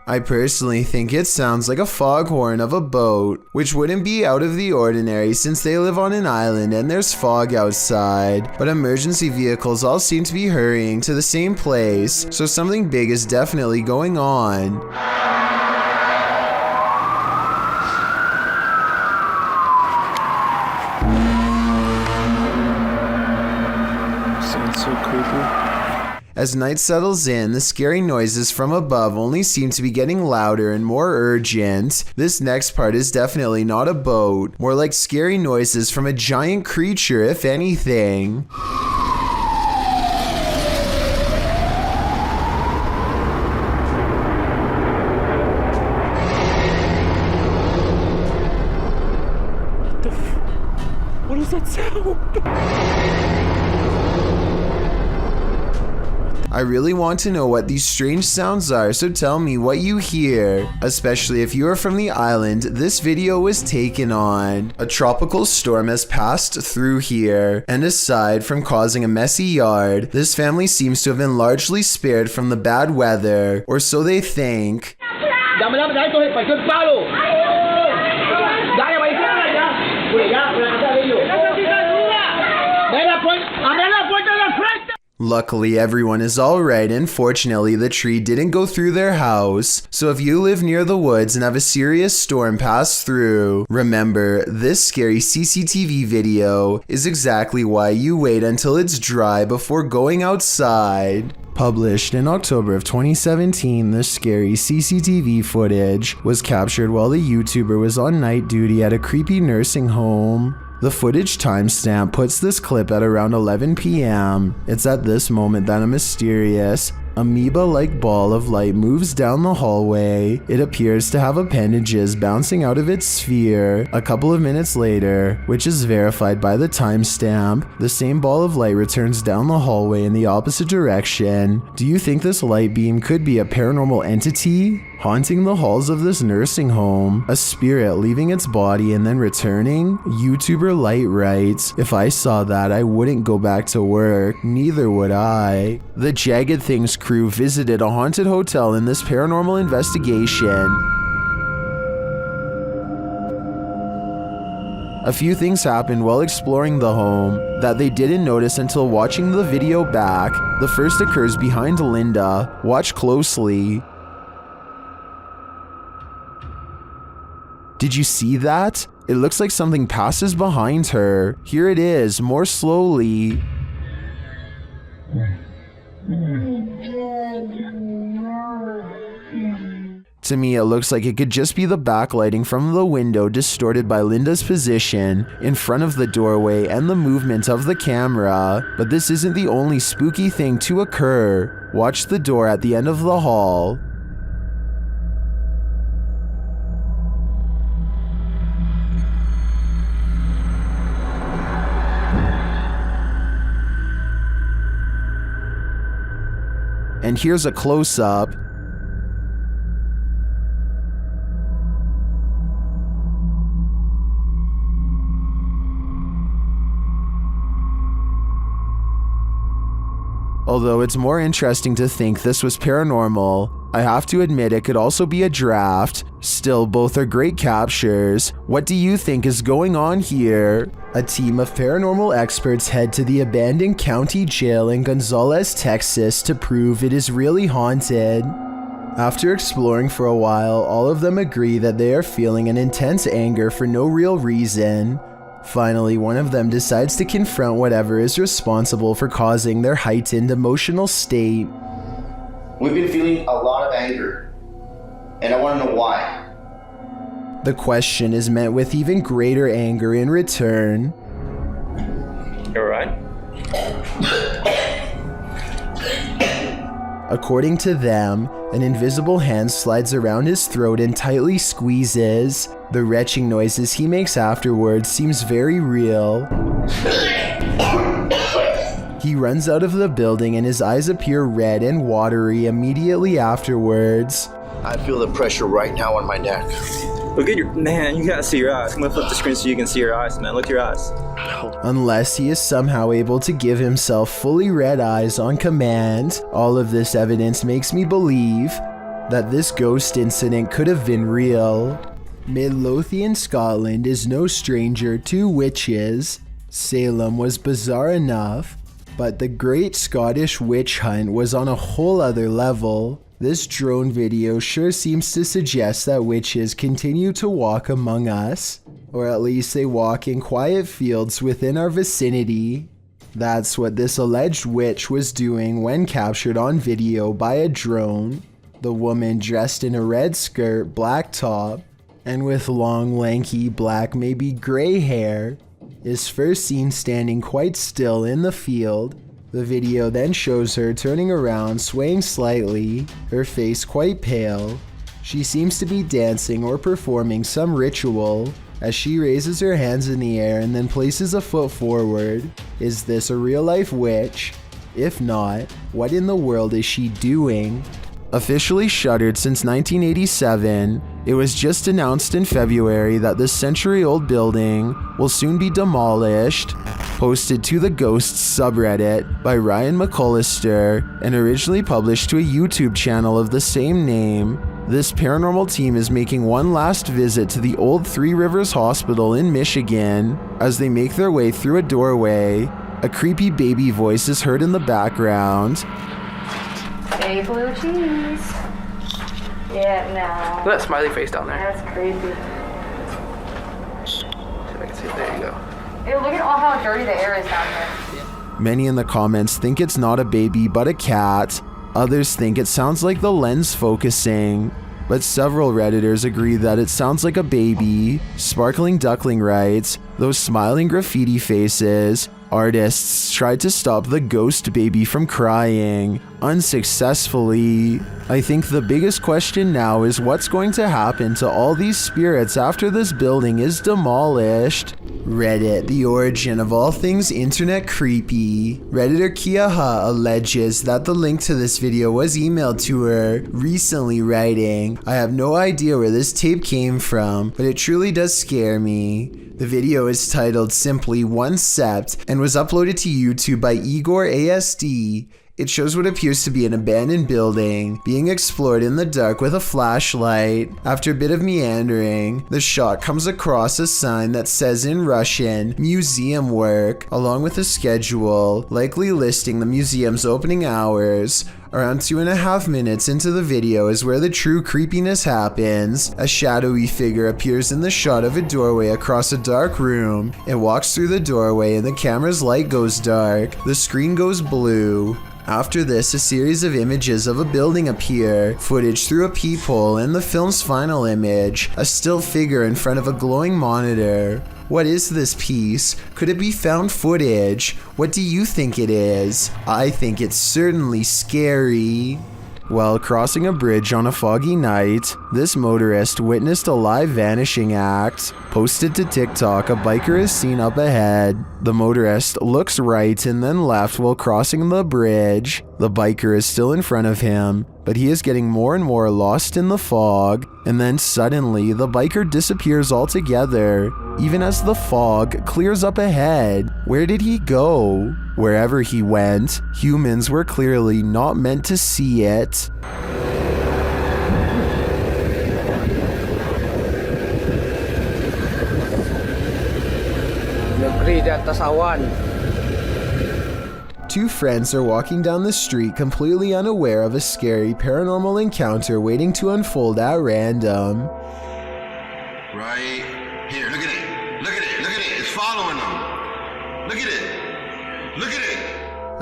I personally think it sounds like a foghorn of a boat, which wouldn't be out of the ordinary since they live on an island and there's fog outside, but emergency vehicles all seem to be hurrying to the same place, so something big is definitely going on. Sounds so creepy. As night settles in, the scary noises from above only seem to be getting louder and more urgent. This next part is definitely not a boat, more like scary noises from a giant creature, if anything. What is that sound? I really want to know what these strange sounds are, so tell me what you hear. Especially if you are from the island this video was taken on. A tropical storm has passed through here, and aside from causing a messy yard, this family seems to have been largely spared from the bad weather, or so they think. Luckily, everyone is alright, and fortunately the tree didn't go through their house. So if you live near the woods and have a serious storm pass through, remember, this scary CCTV video is exactly why you wait until it's dry before going outside. Published in October of 2017, this scary CCTV footage was captured while the YouTuber was on night duty at a creepy nursing home. The footage timestamp puts this clip at around 11 p.m. It's at this moment that a mysterious, amoeba-like ball of light moves down the hallway. It appears to have appendages bouncing out of its sphere. A couple of minutes later, which is verified by the timestamp, the same ball of light returns down the hallway in the opposite direction. Do you think this light beam could be a paranormal entity haunting the halls of this nursing home? A spirit leaving its body and then returning? YouTuber Light writes, "If I saw that, I wouldn't go back to work. Neither would I." The Jagged Things crew visited a haunted hotel in this paranormal investigation. A few things happened while exploring the home that they didn't notice until watching the video back. The first occurs behind Linda. Watch closely. Did you see that? It looks like something passes behind her. Here it is, more slowly. To me, it looks like it could just be the backlighting from the window distorted by Linda's position in front of the doorway and the movement of the camera. But this isn't the only spooky thing to occur. Watch the door at the end of the hall. And here's a close-up. Although it's more interesting to think this was paranormal, I have to admit it could also be a draft. Still, both are great captures. What do you think is going on here? A team of paranormal experts head to the abandoned county jail in Gonzales, Texas to prove it is really haunted. After exploring for a while, all of them agree that they are feeling an intense anger for no real reason. Finally, one of them decides to confront whatever is responsible for causing their heightened emotional state. We've been feeling a lot of anger, and I want to know why. The question is met with even greater anger in return. You alright? According to them, an invisible hand slides around his throat and tightly squeezes. The retching noises he makes afterwards seems very real. He runs out of the building and his eyes appear red and watery immediately afterwards. I feel the pressure right now on my neck. Look at your, man, you gotta see your eyes. I'm gonna flip the screen so you can see your eyes, man. Look at your eyes. Unless he is somehow able to give himself fully red eyes on command, all of this evidence makes me believe that this ghost incident could have been real. Midlothian, Scotland is no stranger to witches. Salem was bizarre enough, but the Great Scottish Witch Hunt was on a whole other level. This drone video sure seems to suggest that witches continue to walk among us, or at least they walk in quiet fields within our vicinity. That's what this alleged witch was doing when captured on video by a drone. The woman, dressed in a red skirt, black top, and with long, lanky, black, maybe gray hair, is first seen standing quite still in the field. The video then shows her turning around, swaying slightly, her face quite pale. She seems to be dancing or performing some ritual as she raises her hands in the air and then places a foot forward. Is this a real-life witch? If not, what in the world is she doing? Officially shuttered since 1987, it was just announced in February that this century-old building will soon be demolished. Posted to the Ghosts subreddit by Ryan McCullister and originally published to a YouTube channel of the same name, this paranormal team is making one last visit to the old Three Rivers Hospital in Michigan. As they make their way through a doorway, a creepy baby voice is heard in the background. Hey, blue cheese. Yeah, no. Look at that smiley face down there. That's creepy. So I can see. There you go. Ew, look at all how dirty the air is down here. Many in the comments think it's not a baby but a cat. Others think it sounds like the lens focusing. But several Redditors agree that it sounds like a baby. Sparkling Duckling writes, those smiling graffiti faces. Artists tried to stop the ghost baby from crying, unsuccessfully. I think the biggest question now is what's going to happen to all these spirits after this building is demolished. Reddit, the origin of all things internet creepy. Redditor Kiaha alleges that the link to this video was emailed to her recently, writing, I have no idea where this tape came from, but it truly does scare me. The video is titled simply One Sept and was uploaded to YouTube by Igor ASD. It shows what appears to be an abandoned building being explored in the dark with a flashlight. After a bit of meandering, the shot comes across a sign that says in Russian, museum work, along with a schedule, likely listing the museum's opening hours. Around 2.5 minutes into the video is where the true creepiness happens. A shadowy figure appears in the shot of a doorway across a dark room. It walks through the doorway and the camera's light goes dark. The screen goes blue. After this, a series of images of a building appear, footage through a peephole, and the film's final image, a still figure in front of a glowing monitor. What is this piece? Could it be found footage? What do you think it is? I think it's certainly scary. While crossing a bridge on a foggy night, this motorist witnessed a live vanishing act. Posted to TikTok, a biker is seen up ahead. The motorist looks right and then left while crossing the bridge. The biker is still in front of him, but he is getting more and more lost in the fog, and then suddenly the biker disappears altogether, even as the fog clears up ahead. Where did he go? Wherever he went, humans were clearly not meant to see it. Negeri di atas awan. Two friends are walking down the street completely unaware of a scary paranormal encounter waiting to unfold at random. Right here, look at it. Look at it. Look at it. It's following them. Look at it. Look at it.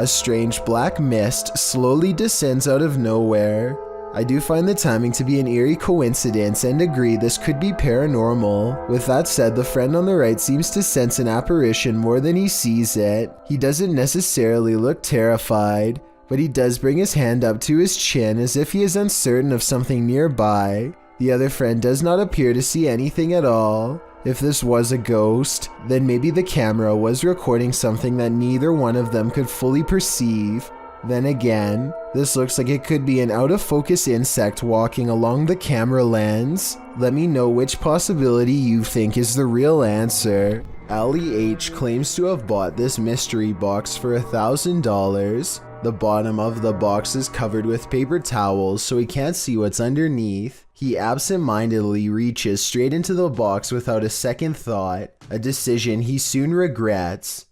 A strange black mist slowly descends out of nowhere. I do find the timing to be an eerie coincidence and agree this could be paranormal. With that said, the friend on the right seems to sense an apparition more than he sees it. He doesn't necessarily look terrified, but he does bring his hand up to his chin as if he is uncertain of something nearby. The other friend does not appear to see anything at all. If this was a ghost, then maybe the camera was recording something that neither one of them could fully perceive. Then again, this looks like it could be an out-of-focus insect walking along the camera lens. Let me know which possibility you think is the real answer. Ali H claims to have bought this mystery box for $1,000. The bottom of the box is covered with paper towels, so he can't see what's underneath. He absent-mindedly reaches straight into the box without a second thought, a decision he soon regrets.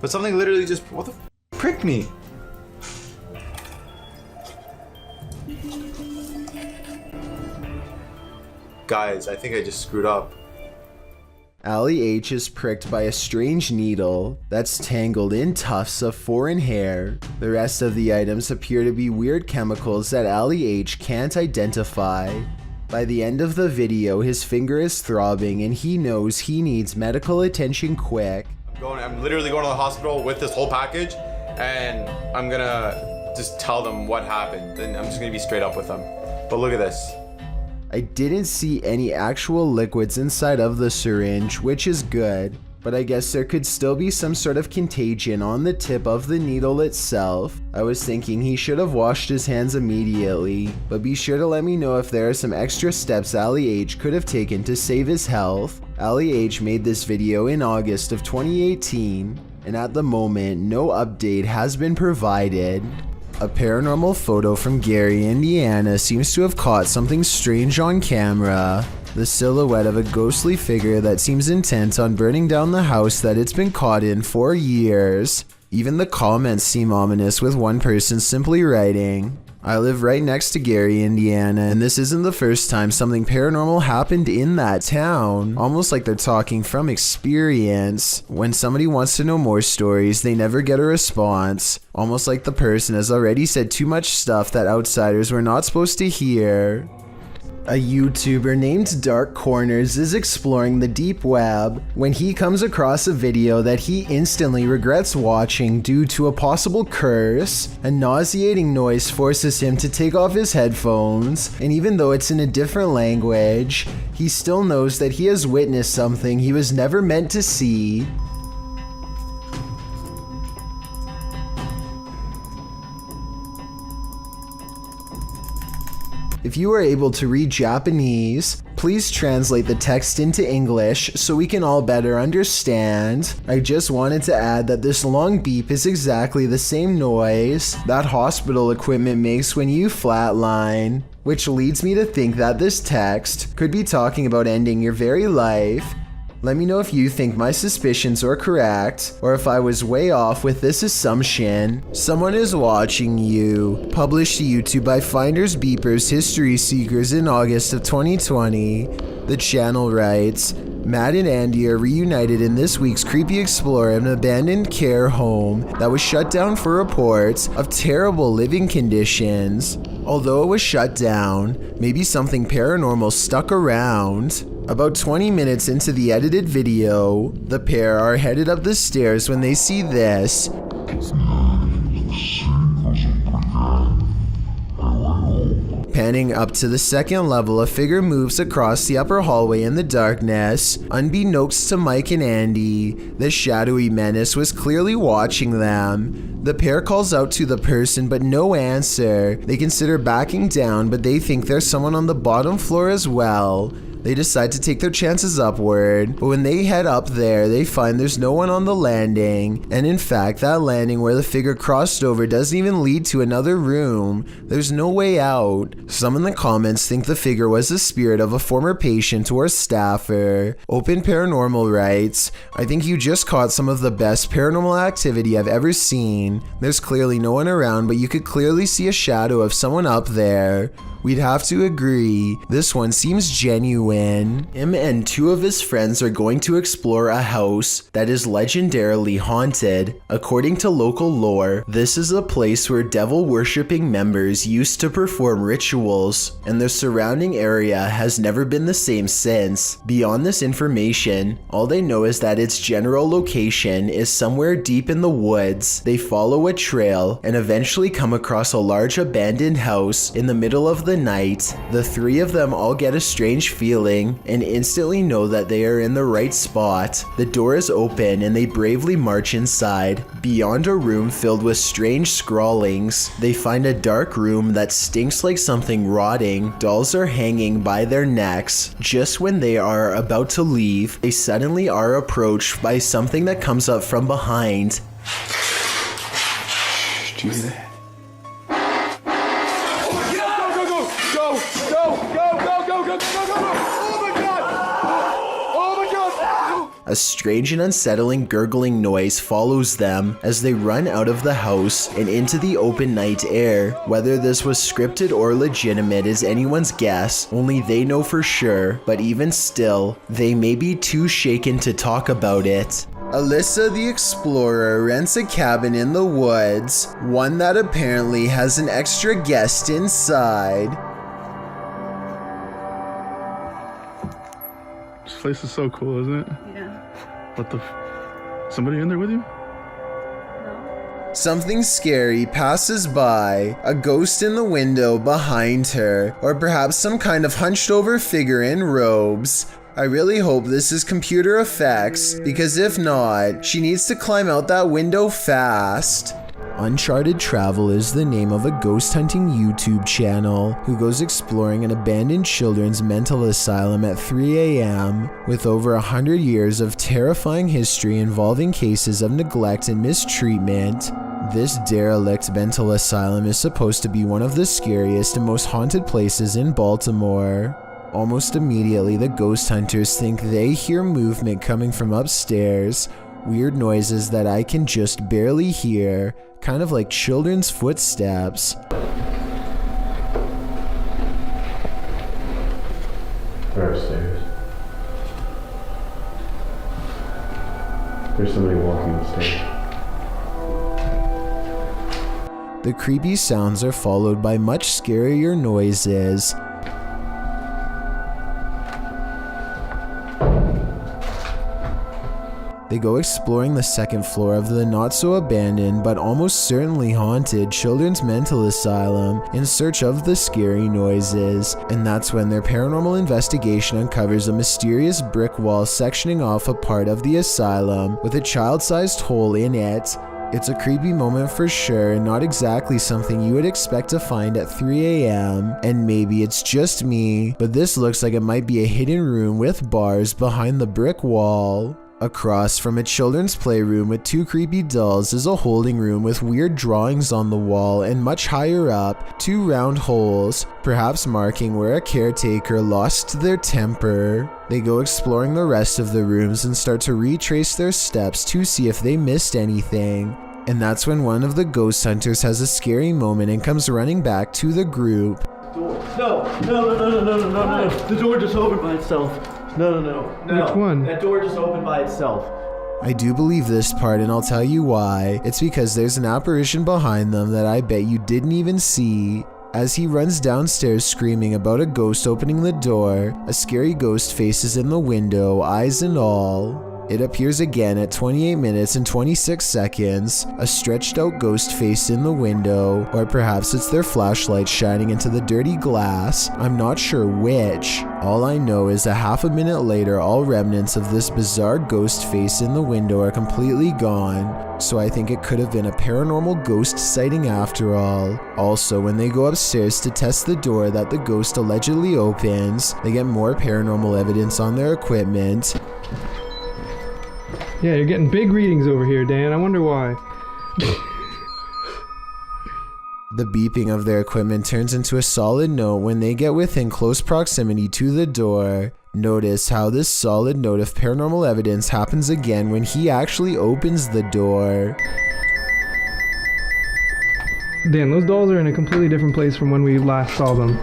But something literally just, what the pricked me? Guys, I think I just screwed up. Ali H is pricked by a strange needle that's tangled in tufts of foreign hair. The rest of the items appear to be weird chemicals that Ali H can't identify. By the end of the video, his finger is throbbing and he knows he needs medical attention quick. I'm literally going to the hospital with this whole package, and I'm gonna just tell them what happened, and I'm just gonna be straight up with them. But look at this. I didn't see any actual liquids inside of the syringe, which is good, but I guess there could still be some sort of contagion on the tip of the needle itself. I was thinking he should have washed his hands immediately, but be sure to let me know if there are some extra steps Ali H could have taken to save his health. Ali H made this video in August of 2018, and at the moment, no update has been provided. A paranormal photo from Gary, Indiana seems to have caught something strange on camera. The silhouette of a ghostly figure that seems intent on burning down the house that it's been caught in for years. Even the comments seem ominous, with one person simply writing, "I live right next to Gary, Indiana, and this isn't the first time something paranormal happened in that town." Almost like they're talking from experience. When somebody wants to know more stories, they never get a response. Almost like the person has already said too much stuff that outsiders were not supposed to hear. A YouTuber named Dark Corners is exploring the deep web when he comes across a video that he instantly regrets watching due to a possible curse. A nauseating noise forces him to take off his headphones, and even though it's in a different language, he still knows that he has witnessed something he was never meant to see. If you are able to read Japanese, please translate the text into English so we can all better understand. I just wanted to add that this long beep is exactly the same noise that hospital equipment makes when you flatline, which leads me to think that this text could be talking about ending your very life. Let me know if you think my suspicions are correct, or if I was way off with this assumption. Someone is watching you. Published to YouTube by Finders Beepers History Seekers in August of 2020. The channel writes, Matt and Andy are reunited in this week's creepy explorer of an abandoned care home that was shut down for reports of terrible living conditions. Although it was shut down, maybe something paranormal stuck around. About 20 minutes into the edited video, the pair are headed up the stairs when they see this. Panning up to the second level, a figure moves across the upper hallway in the darkness. Unbeknownst to Mike and Andy, the shadowy menace was clearly watching them. The pair calls out to the person, but no answer. They consider backing down, but they think there's someone on the bottom floor as well. They decide to take their chances upward, but when they head up there, they find there's no one on the landing. And in fact, that landing where the figure crossed over doesn't even lead to another room. There's no way out. Some in the comments think the figure was the spirit of a former patient or staffer. Open Paranormal writes, I think you just caught some of the best paranormal activity I've ever seen. There's clearly no one around, but you could clearly see a shadow of someone up there. We'd have to agree, this one seems genuine. Him and two of his friends are going to explore a house that is legendarily haunted. According to local lore, this is a place where devil-worshipping members used to perform rituals, and the surrounding area has never been the same since. Beyond this information, all they know is that its general location is somewhere deep in the woods. They follow a trail and eventually come across a large abandoned house in the middle of the night. The three of them all get a strange feeling and instantly know that they are in the right spot. The door is open and they bravely march inside. Beyond a room filled with strange scrawlings, they find a dark room that stinks like something rotting. Dolls are hanging by their necks. Just when they are about to leave, they suddenly are approached by something that comes up from behind. Do you hear that? A strange and unsettling gurgling noise follows them as they run out of the house and into the open night air. Whether this was scripted or legitimate is anyone's guess, only they know for sure, but even still, they may be too shaken to talk about it. Alyssa the Explorer rents a cabin in the woods, one that apparently has an extra guest inside. This place is so cool, isn't it? Yeah. What the somebody in there with you? Something scary passes by, a ghost in the window behind her, or perhaps some kind of hunched over figure in robes. I really hope this is computer effects, because if not, she needs to climb out that window fast. Uncharted Travel is the name of a ghost hunting YouTube channel who goes exploring an abandoned children's mental asylum at 3 a.m. With over 100 years of terrifying history involving cases of neglect and mistreatment, this derelict mental asylum is supposed to be one of the scariest and most haunted places in Baltimore. Almost immediately, the ghost hunters think they hear movement coming from upstairs, weird noises that I can just barely hear, kind of like children's footsteps. They're upstairs. There's somebody walking upstairs. The creepy sounds are followed by much scarier noises. They go exploring the second floor of the not-so-abandoned but almost certainly haunted children's mental asylum in search of the scary noises, and that's when their paranormal investigation uncovers a mysterious brick wall sectioning off a part of the asylum with a child-sized hole in it. It's a creepy moment for sure, and not exactly something you would expect to find at 3 a.m. And maybe it's just me, but this looks like it might be a hidden room with bars behind the brick wall. Across from a children's playroom with two creepy dolls is a holding room with weird drawings on the wall, and much higher up, two round holes, perhaps marking where a caretaker lost their temper. They go exploring the rest of the rooms and start to retrace their steps to see if they missed anything. And that's when one of the ghost hunters has a scary moment and comes running back to the group. No. The door just opened by itself. No. Which one? That door just opened by itself. I do believe this part, and I'll tell you why. It's because there's an apparition behind them that I bet you didn't even see. As he runs downstairs screaming about a ghost opening the door, a scary ghost face is in the window, eyes and all. It appears again at 28 minutes and 26 seconds, a stretched out ghost face in the window, or perhaps it's their flashlight shining into the dirty glass. I'm not sure which. All I know is a half a minute later, all remnants of this bizarre ghost face in the window are completely gone. So I think it could have been a paranormal ghost sighting after all. Also, when they go upstairs to test the door that the ghost allegedly opens, they get more paranormal evidence on their equipment. Yeah, you're getting big readings over here, Dan. I wonder why. The beeping of their equipment turns into a solid note when they get within close proximity to the door. Notice how this solid note of paranormal evidence happens again when he actually opens the door. Dan, those dolls are in a completely different place from when we last saw them.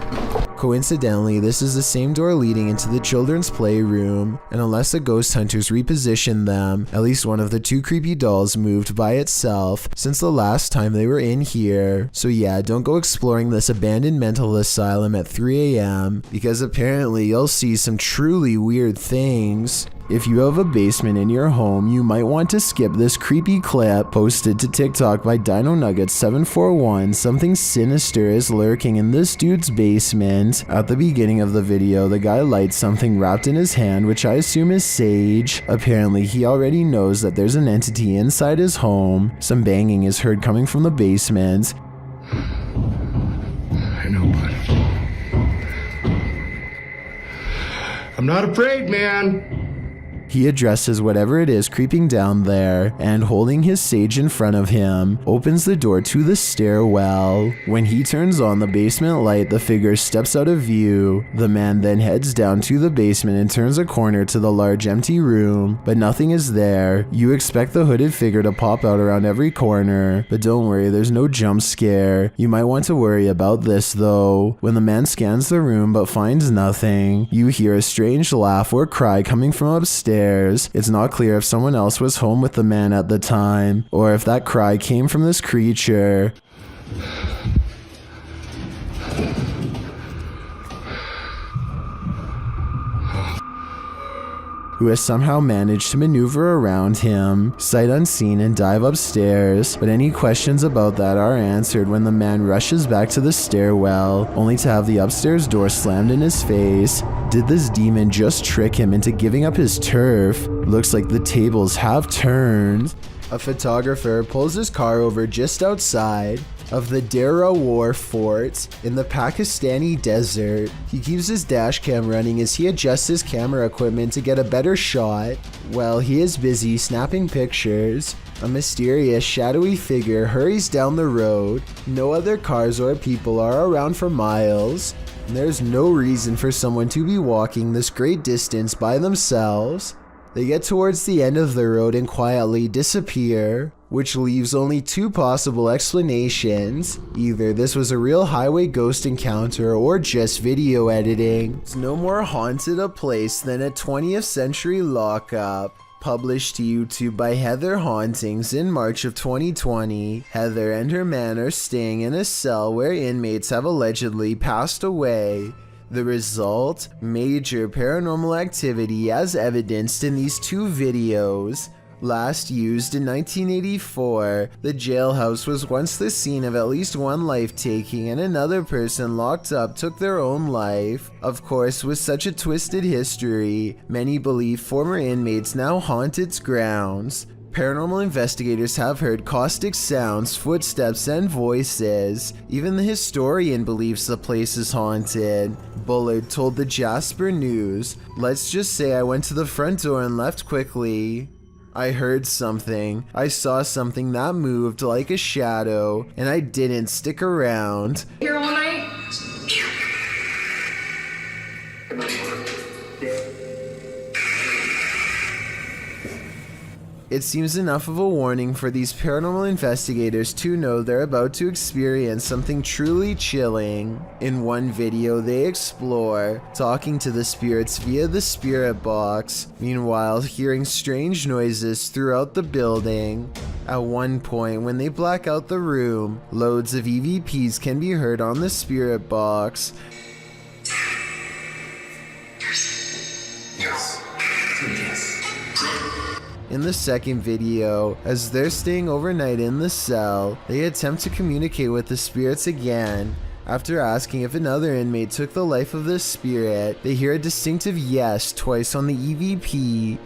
Coincidentally, this is the same door leading into the children's playroom, and unless the ghost hunters repositioned them, at least one of the two creepy dolls moved by itself since the last time they were in here. So yeah, don't go exploring this abandoned mental asylum at 3 a.m. because apparently you'll see some truly weird things. If you have a basement in your home, you might want to skip this creepy clip posted to TikTok by Dino Nuggets 741. Something sinister is lurking in this dude's basement. At the beginning of the video, the guy lights something wrapped in his hand, which I assume is sage. Apparently, he already knows that there's an entity inside his home. Some banging is heard coming from the basement. I know what. I'm not afraid, man. He addresses whatever it is creeping down there, and holding his sage in front of him, opens the door to the stairwell. When he turns on the basement light, the figure steps out of view. The man then heads down to the basement and turns a corner to the large empty room, but nothing is there. You expect the hooded figure to pop out around every corner, but don't worry, there's no jump scare. You might want to worry about this though. When the man scans the room but finds nothing, you hear a strange laugh or cry coming from upstairs. It's not clear if someone else was home with the man at the time, or if that cry came from this creature. Who has somehow managed to maneuver around him, sight unseen, and dive upstairs, but any questions about that are answered when the man rushes back to the stairwell, only to have the upstairs door slammed in his face. Did this demon just trick him into giving up his turf? Looks like the tables have turned. A photographer pulls his car over just outside of the Dera War Fort in the Pakistani desert. He keeps his dash cam running as he adjusts his camera equipment to get a better shot. While he is busy snapping pictures, a mysterious shadowy figure hurries down the road. No other cars or people are around for miles. There's no reason for someone to be walking this great distance by themselves. They get towards the end of the road and quietly disappear, which leaves only two possible explanations. Either this was a real highway ghost encounter or just video editing. It's no more haunted a place than a 20th century lockup. Published to YouTube by Heather Hauntings in March of 2020, Heather and her man are staying in a cell where inmates have allegedly passed away. The result? Major paranormal activity as evidenced in these two videos. Last used in 1984, the jailhouse was once the scene of at least one life-taking, and another person locked up took their own life. Of course, with such a twisted history, many believe former inmates now haunt its grounds. Paranormal investigators have heard caustic sounds, footsteps, and voices. Even the historian believes the place is haunted. Bullard told the Jasper News, "Let's just say I went to the front door and left quickly. I heard something. I saw something that moved like a shadow, and I didn't stick around." Here all night? It seems enough of a warning for these paranormal investigators to know they're about to experience something truly chilling. In one video, they explore talking to the spirits via the spirit box, meanwhile hearing strange noises throughout the building. At one point, when they black out the room, loads of EVPs can be heard on the spirit box. Yes. Yes. In the second video, as they're staying overnight in the cell, they attempt to communicate with the spirits again. After asking if another inmate took the life of the spirit, they hear a distinctive yes twice on the EVP.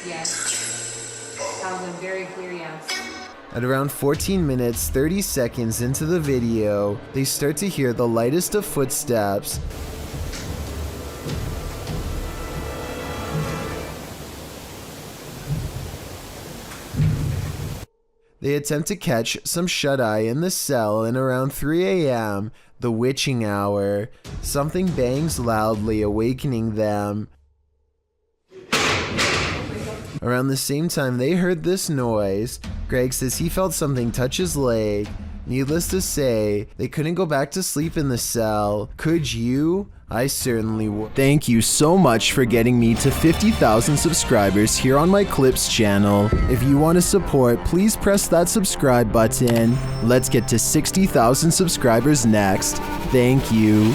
Yes. That was a very clear yes. At around 14 minutes 30 seconds into the video, they start to hear the lightest of footsteps. They attempt to catch some shut-eye in the cell, and around 3 a.m., the witching hour, something bangs loudly, awakening them. Around the same time they heard this noise, Greg says he felt something touch his leg. Needless to say, they couldn't go back to sleep in the cell. Could you? I certainly would. Thank you so much for getting me to 50,000 subscribers here on my Clips channel. If you want to support, please press that subscribe button. Let's get to 60,000 subscribers next. Thank you.